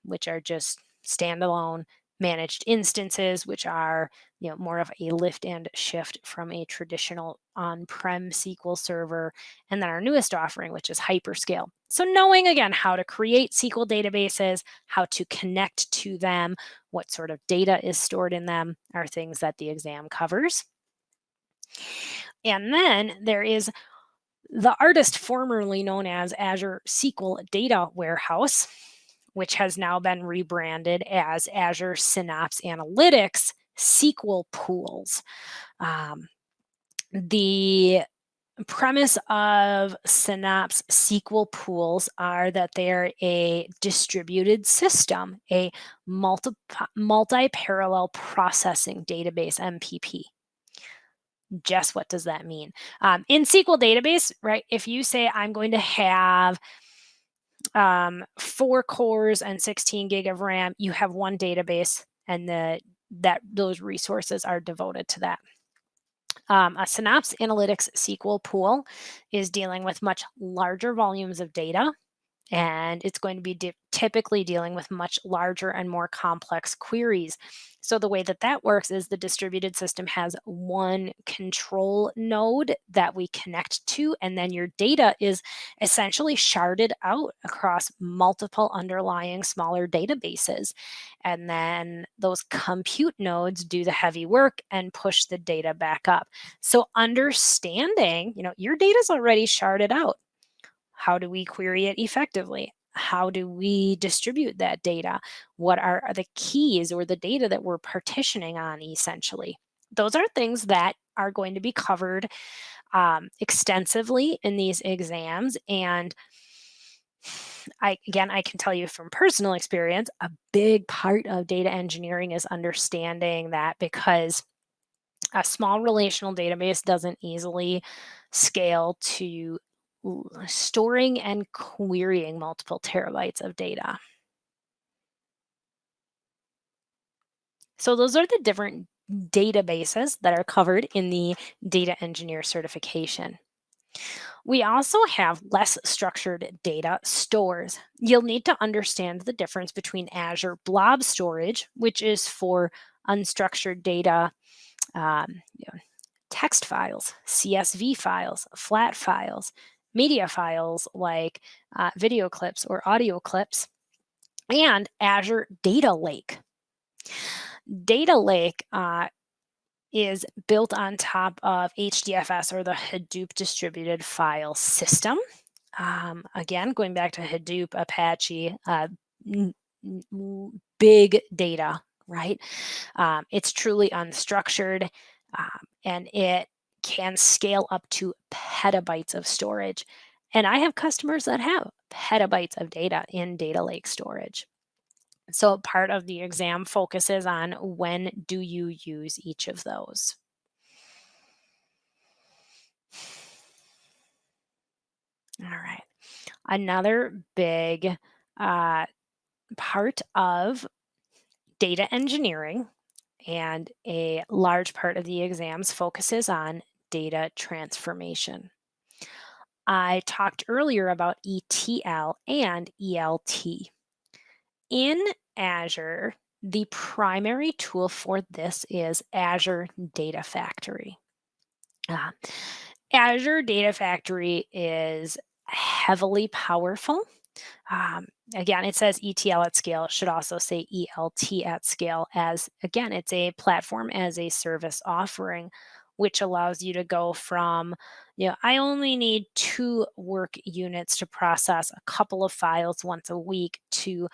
which are just standalone, managed instances, which are more of a lift and shift from a traditional on-prem SQL Server, and then our newest offering, which is hyperscale. So knowing, again, how to create SQL databases, how to connect to them, what sort of data is stored in them are things that the exam covers. And then there is the artist formerly known as Azure SQL Data Warehouse, which has now been rebranded as Azure Synapse Analytics SQL Pools. The premise of Synapse SQL Pools are that they're a distributed system, a multi-parallel processing database, MPP. Jes, what does that mean? In SQL database, right, if you say I'm going to have 4 cores and 16 gig of RAM, you have one database, and those resources are devoted to that. A Synapse Analytics SQL pool is dealing with much larger volumes of data and it's going to be typically dealing with much larger and more complex queries. So the way that that works is the distributed system has one control node that we connect to, and then your data is essentially sharded out across multiple underlying smaller databases. And then those compute nodes do the heavy work and push the data back up. So understanding, your data is already sharded out. How do we query it effectively? How do we distribute that data? What are the keys or the data that we're partitioning on, essentially? Those are things that are going to be covered extensively in these exams. And I can tell you from personal experience, a big part of data engineering is understanding that, because a small relational database doesn't easily scale to storing and querying multiple terabytes of data. So those are the different databases that are covered in the data engineer certification. We also have less structured data stores. You'll need to understand the difference between Azure Blob Storage, which is for unstructured data, um, you know, text files, CSV files, flat files, media files like video clips or audio clips, and Azure Data Lake. Data Lake is built on top of HDFS, or the Hadoop Distributed File System. Again, going back to Hadoop, Apache, big data, right? It's truly unstructured, and it can scale up to petabytes of storage. And I have customers that have petabytes of data in data lake storage. So part of the exam focuses on when do you use each of those. All right. Another big uh, part of data engineering, and a large part of the exams, focuses on data transformation. I talked earlier about ETL and ELT. In Azure, the primary tool for this is Azure Data Factory. Uh, Azure Data Factory is heavily powerful. Again, it says ETL at scale. It should also say ELT at scale, as again, it's a platform as a service offering, which allows you to go from, I only need 2 work units to process a couple of files once a week, to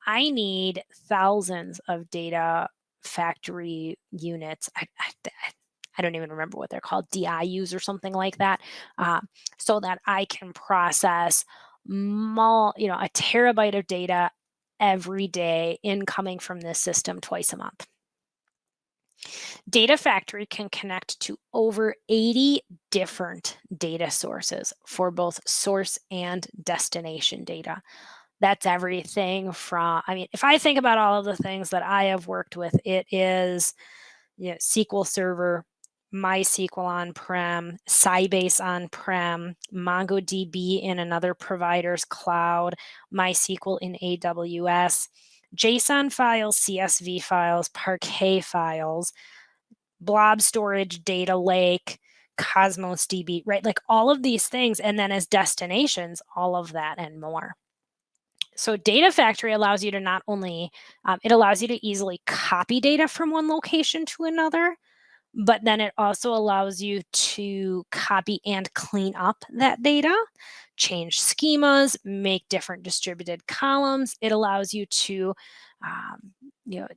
I need thousands of data factory units. I don't even remember what they're called, DIUs or something like that, so that I can process a terabyte of data every day incoming from this system twice a month. Data Factory can connect to over 80 different data sources for both source and destination data. That's everything from, if I think about all of the things that I have worked with, it is SQL Server, MySQL on-prem, Sybase on-prem, MongoDB in another provider's cloud, MySQL in AWS, JSON files, CSV files, Parquet files, blob storage, data lake, Cosmos DB, right? Like all of these things. And then as destinations, all of that and more. So Data Factory allows you to not only, it allows you to easily copy data from one location to another, but then it also allows you to copy and clean up that data, change schemas, make different distributed columns. It allows you to, you know,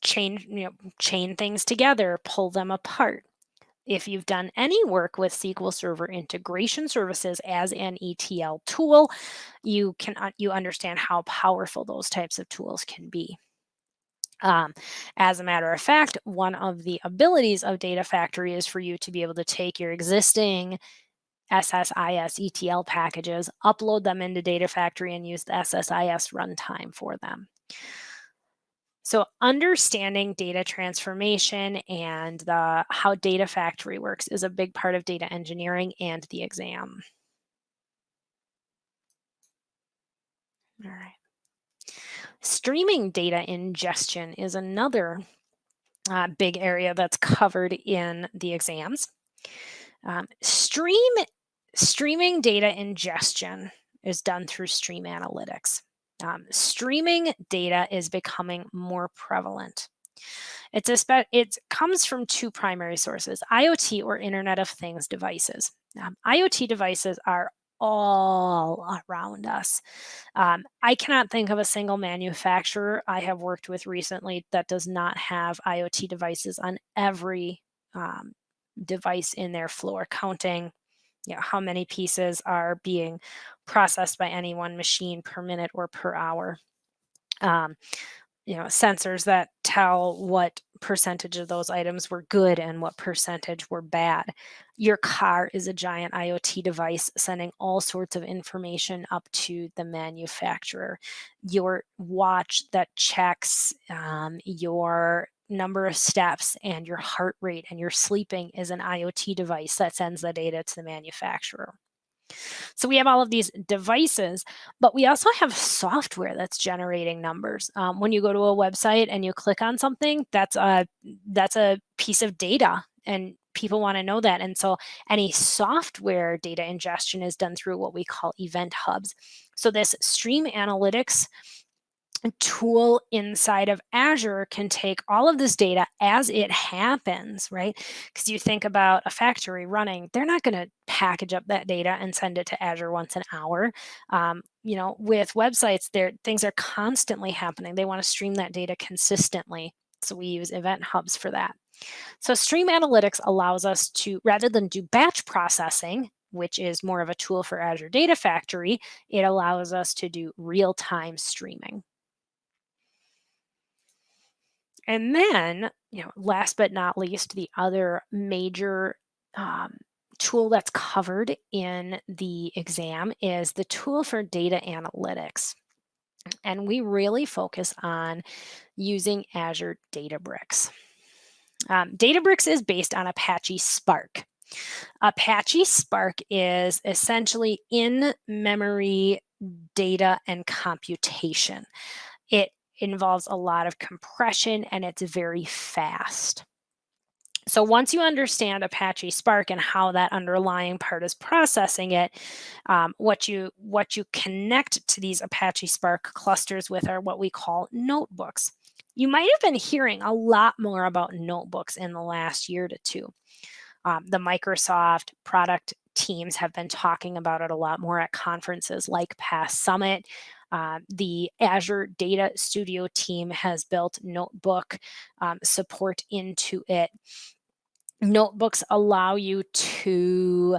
chain things together, pull them apart. If you've done any work with SQL Server integration services as an ETL tool, you understand how powerful those types of tools can be. As a matter of fact, one of the abilities of Data Factory is for you to be able to take your existing SSIS ETL packages, upload them into Data Factory, and use the SSIS runtime for them. So understanding data transformation and how Data Factory works is a big part of data engineering and the exam. All right. Streaming data ingestion is another big area that's covered in the exams. Streaming data ingestion is done through stream analytics. Streaming data is becoming more prevalent. It comes from two primary sources: IoT, or Internet of Things devices. IoT devices are all around us. I cannot think of a single manufacturer I have worked with recently that does not have IoT devices on every device in their floor, counting how many pieces are being processed by any one machine per minute or per hour. Um, Sensors that tell what percentage of those items were good and what percentage were bad. Your car is a giant IoT device sending all sorts of information up to the manufacturer. Your watch that checks your number of steps and your heart rate and your sleeping is an IoT device that sends the data to the manufacturer. So we have all of these devices, but we also have software that's generating numbers. When you go to a website and you click on something, that's a piece of data, and people want to know that. And so any software data ingestion is done through what we call event hubs. So this stream analytics tool inside of Azure can take all of this data as it happens, right? Because you think about a factory running, they're not going to package up that data and send it to Azure once an hour. With websites, things are constantly happening. They want to stream that data consistently. So we use event hubs for that. So stream analytics allows us to, rather than do batch processing, which is more of a tool for Azure Data Factory, it allows us to do real-time streaming. And then, last but not least, the other major tool that's covered in the exam is the tool for data analytics. And we really focus on using Azure Databricks. Databricks is based on Apache Spark. Apache Spark is essentially in-memory data and computation. It involves a lot of compression and it's very fast. So once you understand Apache Spark and how that underlying part is processing it, what you connect to these Apache Spark clusters with are what we call notebooks. You might have been hearing a lot more about notebooks in the last year to two. The Microsoft product teams have been talking about it a lot more at conferences like Past Summit. The Azure Data Studio team has built notebook support into it. Notebooks allow you to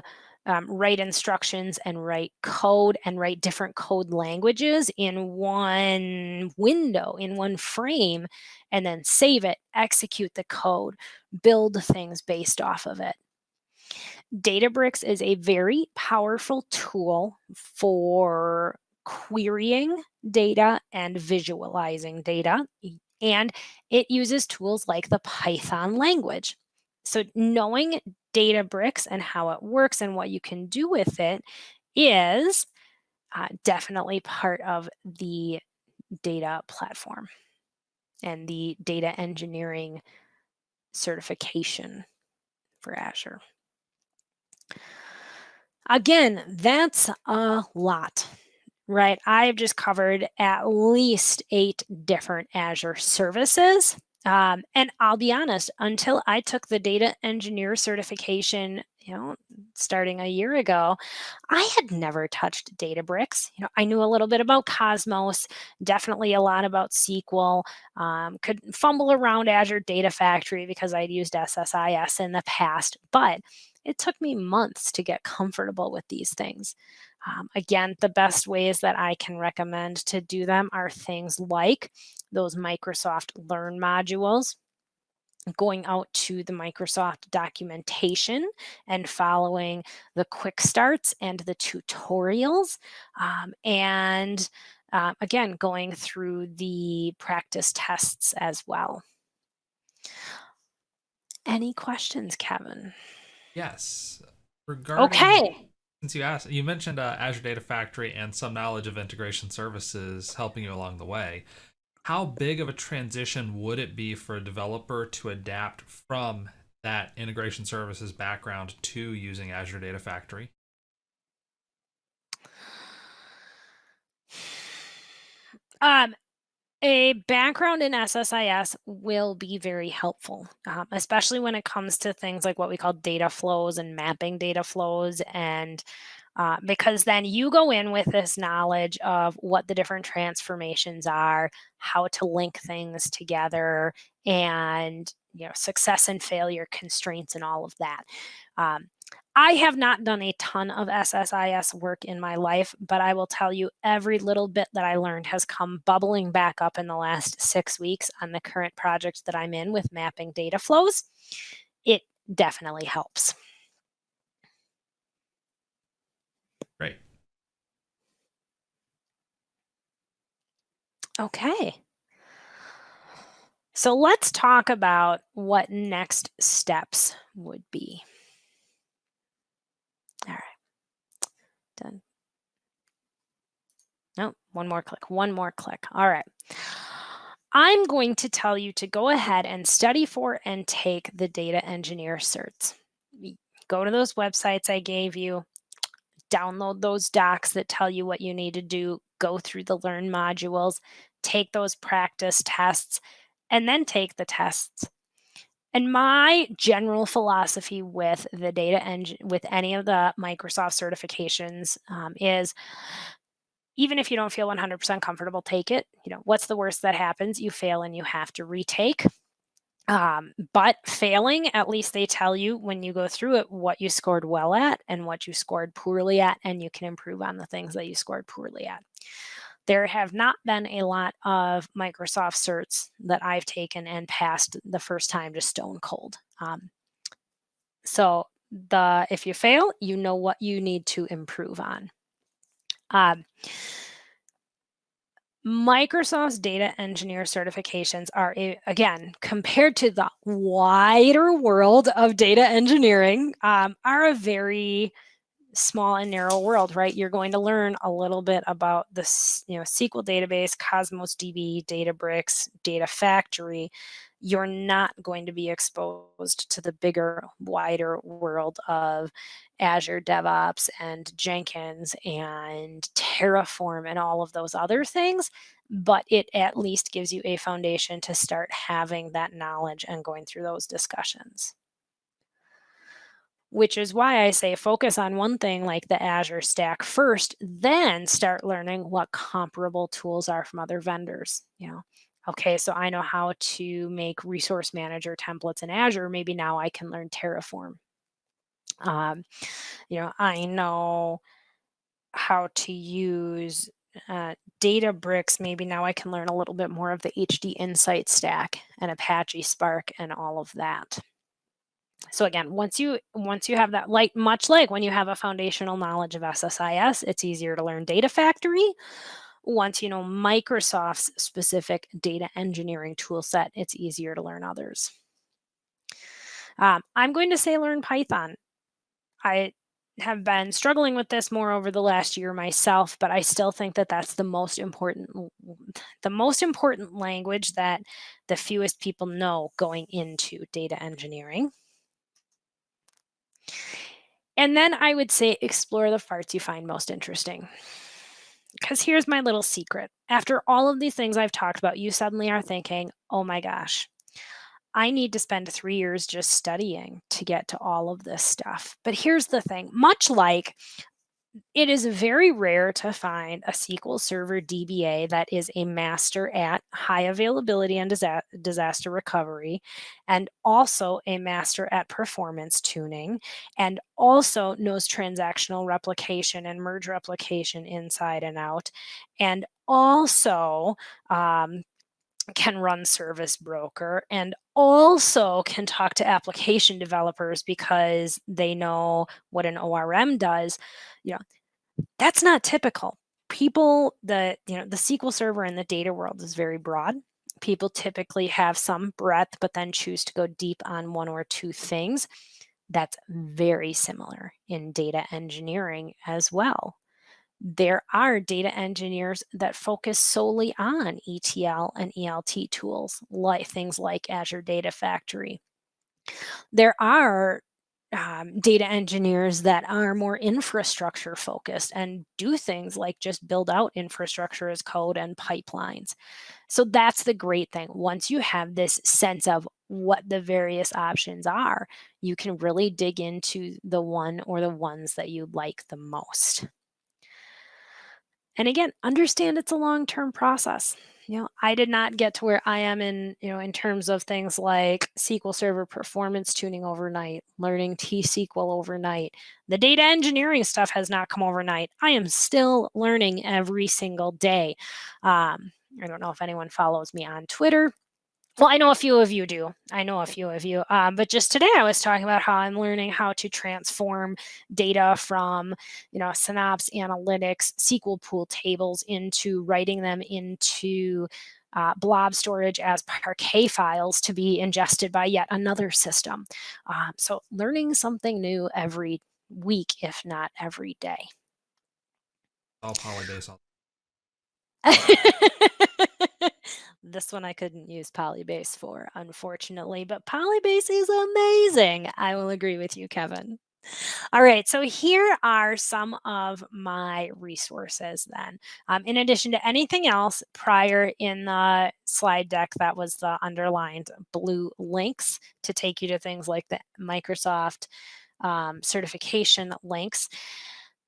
write instructions and write code and write different code languages in one window, in one frame, and then save it, execute the code, build things based off of it. Databricks is a very powerful tool for querying data and visualizing data, and it uses tools like the Python language. So knowing Databricks and how it works and what you can do with it is definitely part of the data platform and the data engineering certification for Azure. Again, that's a lot, right? I've just covered at least 8 different Azure services. And I'll be honest, until I took the data engineer certification, starting a year ago, I had never touched Databricks. I knew a little bit about Cosmos, definitely a lot about SQL, could fumble around Azure Data Factory because I'd used SSIS in the past, but it took me months to get comfortable with these things. Again, the best ways that I can recommend to do them are things like those Microsoft Learn modules, going out to the Microsoft documentation and following the quick starts and the tutorials, and again, going through the practice tests as well. Any questions, Kevin? Yes. Okay. Since you mentioned Azure Data Factory and some knowledge of integration services helping you along the way. How big of a transition would it be for a developer to adapt from that integration services background to using Azure Data Factory? Um, a background in SSIS will be very helpful, especially when it comes to things like what we call data flows and mapping data flows. And because then you go in with this knowledge of what the different transformations are, how to link things together, and success and failure constraints and all of that. Um, I have not done a ton of SSIS work in my life, but I will tell you every little bit that I learned has come bubbling back up in the last 6 weeks on the current project that I'm in with mapping data flows. It definitely helps. Great. Okay. So let's talk about what next steps would be. All right, done. No, one more click, one more click. All right. I'm going to tell you to go ahead and study for and take the data engineer certs. Go to those websites I gave you, download those docs that tell you what you need to do, go through the learn modules, take those practice tests, and then take the tests. And my general philosophy with the data engine, with any of the Microsoft certifications, is even if you don't feel 100% comfortable, take it. What's the worst that happens? You fail and you have to retake. But failing, at least they tell you when you go through it what you scored well at and what you scored poorly at, and you can improve on the things that you scored poorly at. There have not been a lot of Microsoft certs that I've taken and passed the first time just stone cold. So if you fail, you know what you need to improve on. Microsoft's data engineer certifications are, again, compared to the wider world of data engineering, are a very small and narrow world, right? You're going to learn a little bit about this, SQL database, Cosmos DB, Databricks, Data Factory. You're not going to be exposed to the bigger, wider world of Azure DevOps and Jenkins and Terraform and all of those other things, but it at least gives you a foundation to start having that knowledge and going through those discussions. Which is why I say focus on one thing like the Azure stack first, then start learning what comparable tools are from other vendors. Okay, so I know how to make resource manager templates in Azure. Maybe now I can learn Terraform. I know how to use Databricks. Maybe now I can learn a little bit more of the HD Insight stack and Apache Spark and all of that. So again, once you have that, much like when you have a foundational knowledge of SSIS, it's easier to learn Data Factory. Once you know Microsoft's specific data engineering tool set, it's easier to learn others. I'm going to say learn Python. I have been struggling with this more over the last year myself, but I still think that that's the most important language that the fewest people know going into data engineering. And then I would say explore the parts you find most interesting. Because here's my little secret. After all of these things I've talked about, you suddenly are thinking, oh my gosh, I need to spend 3 years just studying to get to all of this stuff. But here's the thing, much like it is very rare to find a SQL Server DBA that is a master at high availability and disaster recovery, and also a master at performance tuning, and also knows transactional replication and merge replication inside and out, and also can run service broker, and also can talk to application developers because they know what an ORM does. That's not typical. People, the SQL Server in the data world is very broad. People typically have some breadth, but then choose to go deep on one or two things. That's very similar in data engineering as well. There are data engineers that focus solely on ETL and ELT tools, like things like Azure Data Factory. There are data engineers that are more infrastructure focused and do things like just build out infrastructure as code and pipelines. So that's the great thing. Once you have this sense of what the various options are, you can really dig into the one or the ones that you like the most. And again, understand it's a long-term process. I did not get to where I am in terms of things like SQL Server performance tuning overnight, learning T-SQL overnight. The data engineering stuff has not come overnight. I am still learning every single day. I don't know if anyone follows me on Twitter. Well, I know a few of you do. I know a few of you. But just today, I was talking about how I'm learning how to transform data from, Synapse Analytics, SQL pool tables into writing them into blob storage as Parquet files to be ingested by yet another system. So learning something new every week, if not every day. All polybase. This one I couldn't use Polybase for, unfortunately, but Polybase is amazing. I will agree with you, Kevin. All right, so here are some of my resources then. In addition to anything else prior in the slide deck, that was the underlined blue links to take you to things like the Microsoft certification links.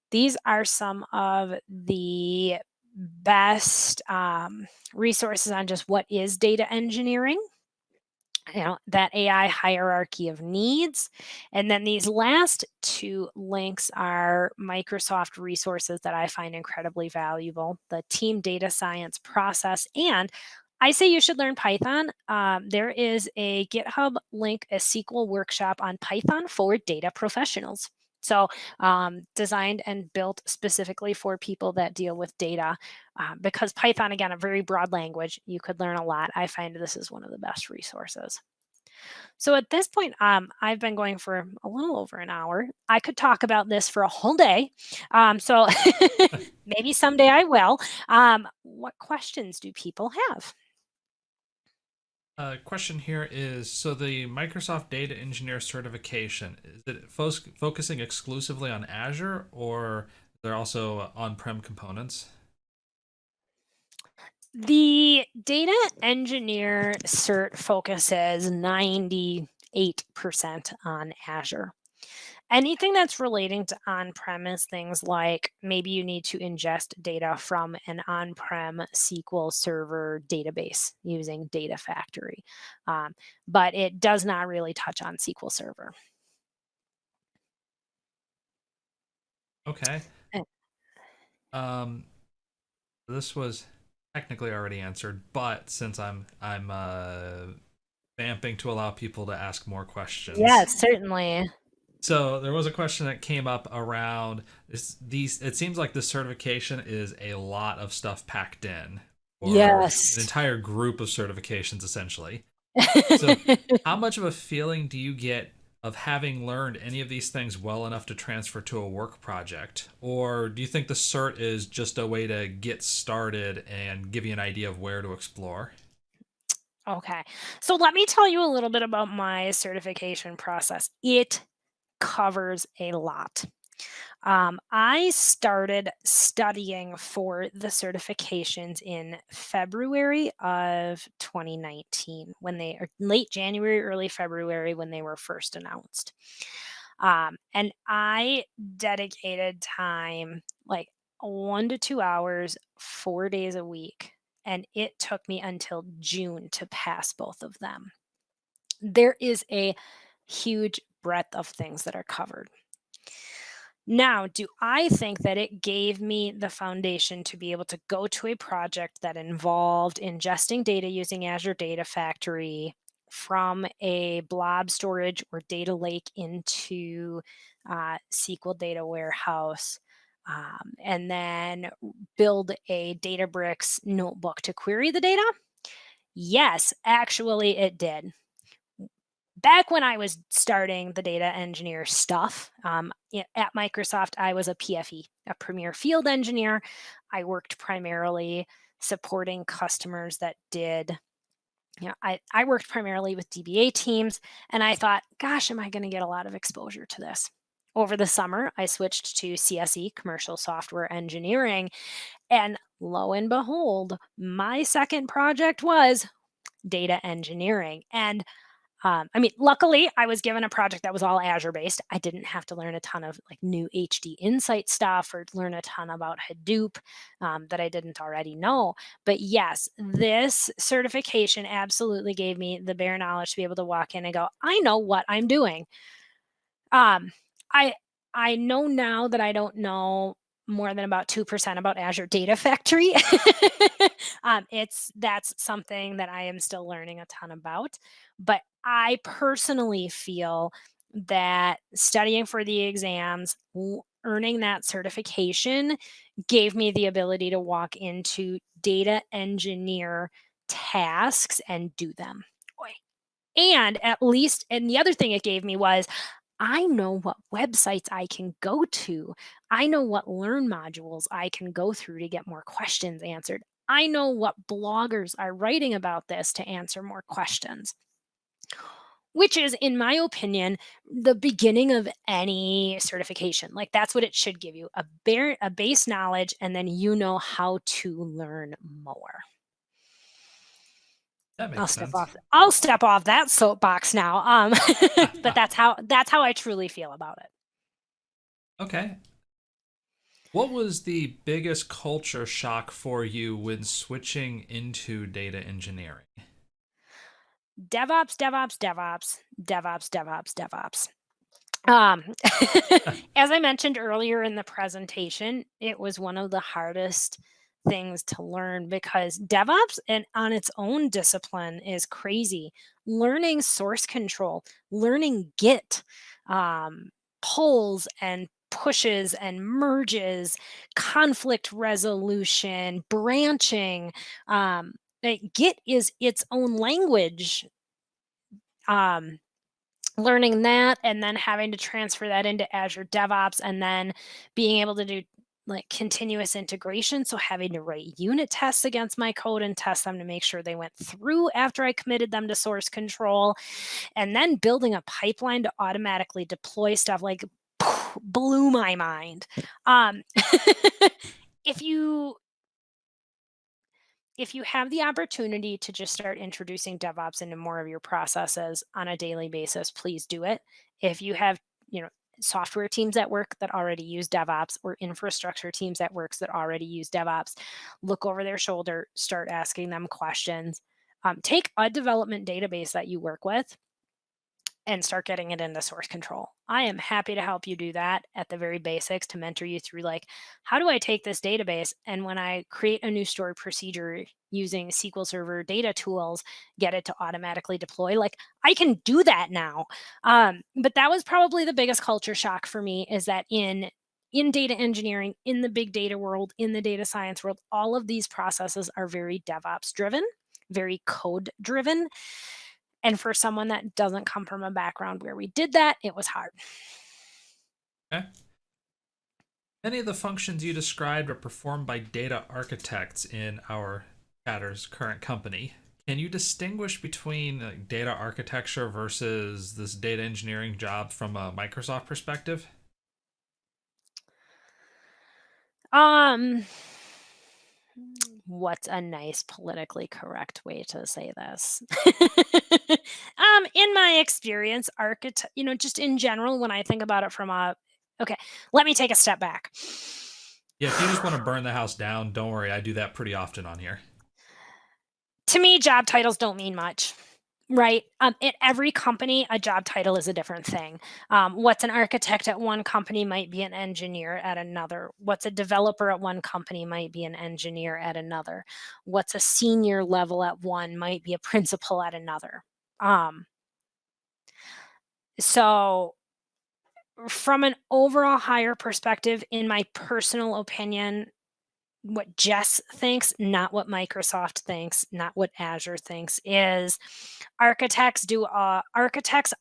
These are some of the best resources on just what is data engineering, that AI hierarchy of needs. And then these last two links are Microsoft resources that I find incredibly valuable, the team data science process. And I say you should learn Python. There is a GitHub link, a SQL workshop on Python for data professionals. So designed and built specifically for people that deal with data. Because Python, again, a very broad language, you could learn a lot. I find this is one of the best resources. So at this point, I've been going for a little over an hour. I could talk about this for a whole day. So maybe someday I will. What questions do people have? Question here is, so the Microsoft Data Engineer certification, is it focusing exclusively on Azure, or there are also on-prem components? The data engineer cert focuses 98% on Azure. Anything that's relating to on-premise, things like maybe you need to ingest data from an on-prem SQL Server database using Data Factory, but it does not really touch on SQL Server. Okay. Eh, Um, this was technically already answered, but since I'm vamping to allow people to ask more questions. Yes, certainly. So there was a question that came up around these. It seems like this certification is a lot of stuff packed in, or an Yes. entire group of certifications, essentially. So, how much of a feeling do you get of having learned any of these things well enough to transfer to a work project? Or do you think the cert is just a way to get started and give you an idea of where to explore? Okay. So let me tell you a little bit about my certification process. It covers a lot. I started studying for the certifications in February of 2019 when or late January, early February when they were first announced. And I dedicated time like 1 to 2 hours, 4 days a week. And it took me until June to pass both of them. There is a huge breadth of things that are covered. Now, do I think that it gave me the foundation to be able to go to a project that involved ingesting data using Azure Data Factory from a blob storage or data lake into SQL Data Warehouse, and then build a Databricks notebook to query the data? Yes, actually, it did. back when I was starting the data engineer stuff at Microsoft, I was a PFE, a Premier Field Engineer. I worked primarily supporting customers that did, I worked primarily with DBA teams, and I thought, gosh, am I going to get a lot of exposure to this? Over the summer, I switched to CSE, Commercial Software Engineering, and lo and behold, my second project was data engineering. And luckily, I was given a project that was all Azure based. I didn't have to learn a ton of like new HD Insight stuff or learn a ton about Hadoop that I didn't already know. But yes, this certification absolutely gave me the bare knowledge to be able to walk in and go, I know what I'm doing. Um, I I know now that I don't know more than about 2% about Azure Data Factory. That's something that I am still learning a ton about. But I personally feel that studying for the exams, earning that certification gave me the ability to walk into data engineer tasks and do them. Oi. And the other thing it gave me was I know what websites I can go to. I know what learn modules I can go through to get more questions answered. I know what bloggers are writing about this to answer more questions, which is, in my opinion, the beginning of any certification. Like that's what it should give you a base knowledge, and then you know how to learn more. That makes sense. I'll step off that soapbox now. But that's how I truly feel about it. Okay. What was the biggest culture shock for you when switching into data engineering? DevOps, DevOps, DevOps, DevOps, DevOps, DevOps. Um, as I mentioned earlier in the presentation, it was one of the hardest things to learn because DevOps and on its own discipline is crazy. Learning source control, learning Git, um, pulls and pushes and merges, conflict resolution, branching. Git is its own language. Um, Learning that and then having to transfer that into Azure DevOps and then being able to do like continuous integration. So having to write unit tests against my code and test them to make sure they went through after I committed them to source control. And then building a pipeline to automatically deploy stuff like blew my mind. Um, if you if you have the opportunity to just start introducing DevOps into more of your processes on a daily basis, please do it. If you have, you know, software teams at work that already use DevOps or infrastructure teams at work that already use DevOps, look over their shoulder, start asking them questions. Take a development database that you work with and start getting it into source control. I am happy to help you do that at the very basics to mentor you through like, how do I take this database and when I create a new stored procedure using SQL Server data tools, get it to automatically deploy? Like I can do that now. But that was probably the biggest culture shock for me is that in data engineering, in the big data world, in the data science world, all of these processes are very DevOps driven, very code driven. And for someone that doesn't come from a background where we did that, it was hard. Okay. Many of the functions you described are performed by data architects in our Chatter's current company. Can you distinguish between data architecture versus this data engineering job from a Microsoft perspective? Um, what's a nice politically correct way to say this? In my experience, just in general, when I think about it okay, let me take a step back. Yeah, if you just want to burn the house down, don't worry. I do that pretty often on here. To me, job titles don't mean much. Right. At every company, a job title is a different thing. What's an architect at one company might be an engineer at another. What's a developer at one company might be an engineer at another. What's a senior level at one might be a principal at another. Um, so, from an overall higher perspective, in my personal opinion, what Jes thinks, not what Microsoft thinks, not what Azure thinks, is architects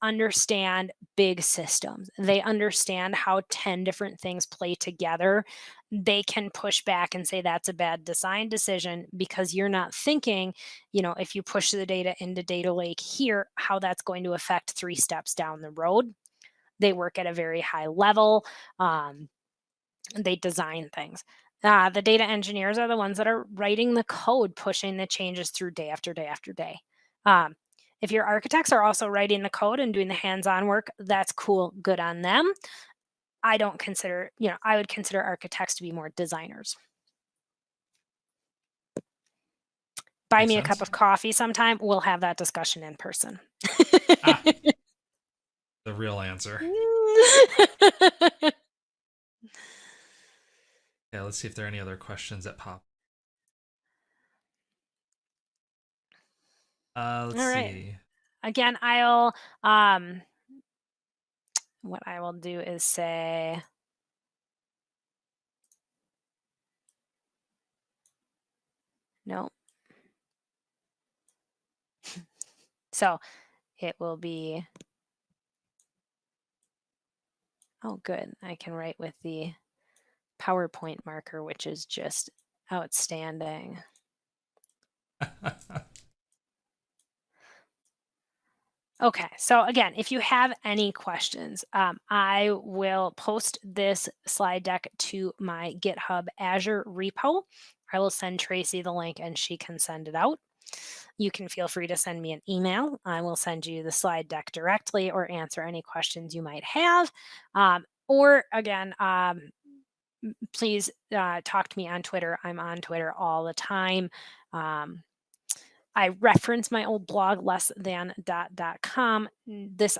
understand big systems. They understand how 10 different things play together. They can push back and say that's a bad design decision because you're not thinking, if you push the data into data lake here, how that's going to affect 3 steps down the road. They work at a very high level. They design things. The data engineers are the ones that are writing the code, pushing the changes through day after day after day. Um, if your architects are also writing the code and doing the hands-on work, that's cool, good on them. I don't consider, I would consider architects to be more designers. Buy Makes me a cup sense. of coffee sometime. We'll have that discussion in person. Ah, the real answer. Yeah, let's see if there are any other questions that pop. Let's All right. see. Again, what I will do is say, no. So it will be, oh, good. I can write with the PowerPoint marker, which is just outstanding. Okay, so again, if you have any questions, I will post this slide deck to my GitHub Azure repo. I will send Tracy the link and she can send it out. You can feel free to send me an email. I will send you the slide deck directly or answer any questions you might have. Or again, please talk to me on Twitter. I'm on Twitter all the time. I reference my old blog, less-than.com. This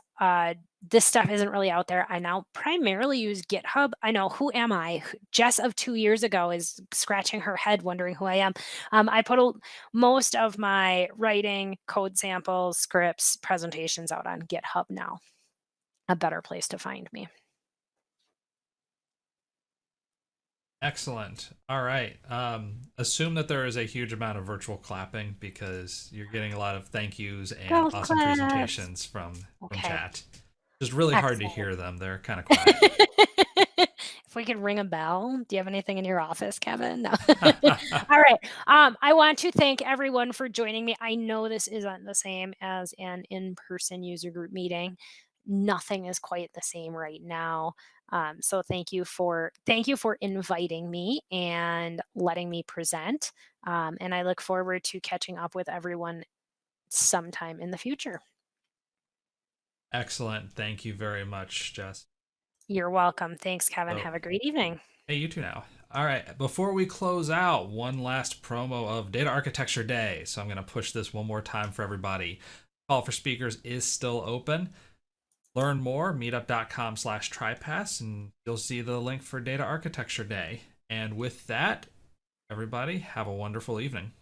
stuff isn't really out there. I now primarily use GitHub. I know, who am I? Jes of 2 years ago is scratching her head wondering who I am. I put most of my writing, code samples, scripts, presentations out on GitHub now. A better place to find me. Excellent. All right. Assume that there is a huge amount of virtual clapping because you're getting a lot of thank yous and Golf awesome claps. presentations from Okay. chat. Just really hard to Excellent. hear them. They're kind of quiet. If we could ring a bell. Do you have anything in your office, Kevin? No. All right. I want to thank everyone for joining me. I know this isn't the same as an in-person user group meeting. Nothing is quite the same right now. So thank you for inviting me and letting me present. And I look forward to catching up with everyone sometime in the future. Excellent. Thank you very much, Jes. You're welcome. Thanks, Kevin. So, Have a great evening. hey, you too now. All right. Before we close out, one last promo of Data Architecture Day. So I'm going to push this one more time for everybody. Call for speakers is still open. Learn more, meetup.com/tripass, and you'll see the link for Data Architecture Day. And with that, everybody, have a wonderful evening.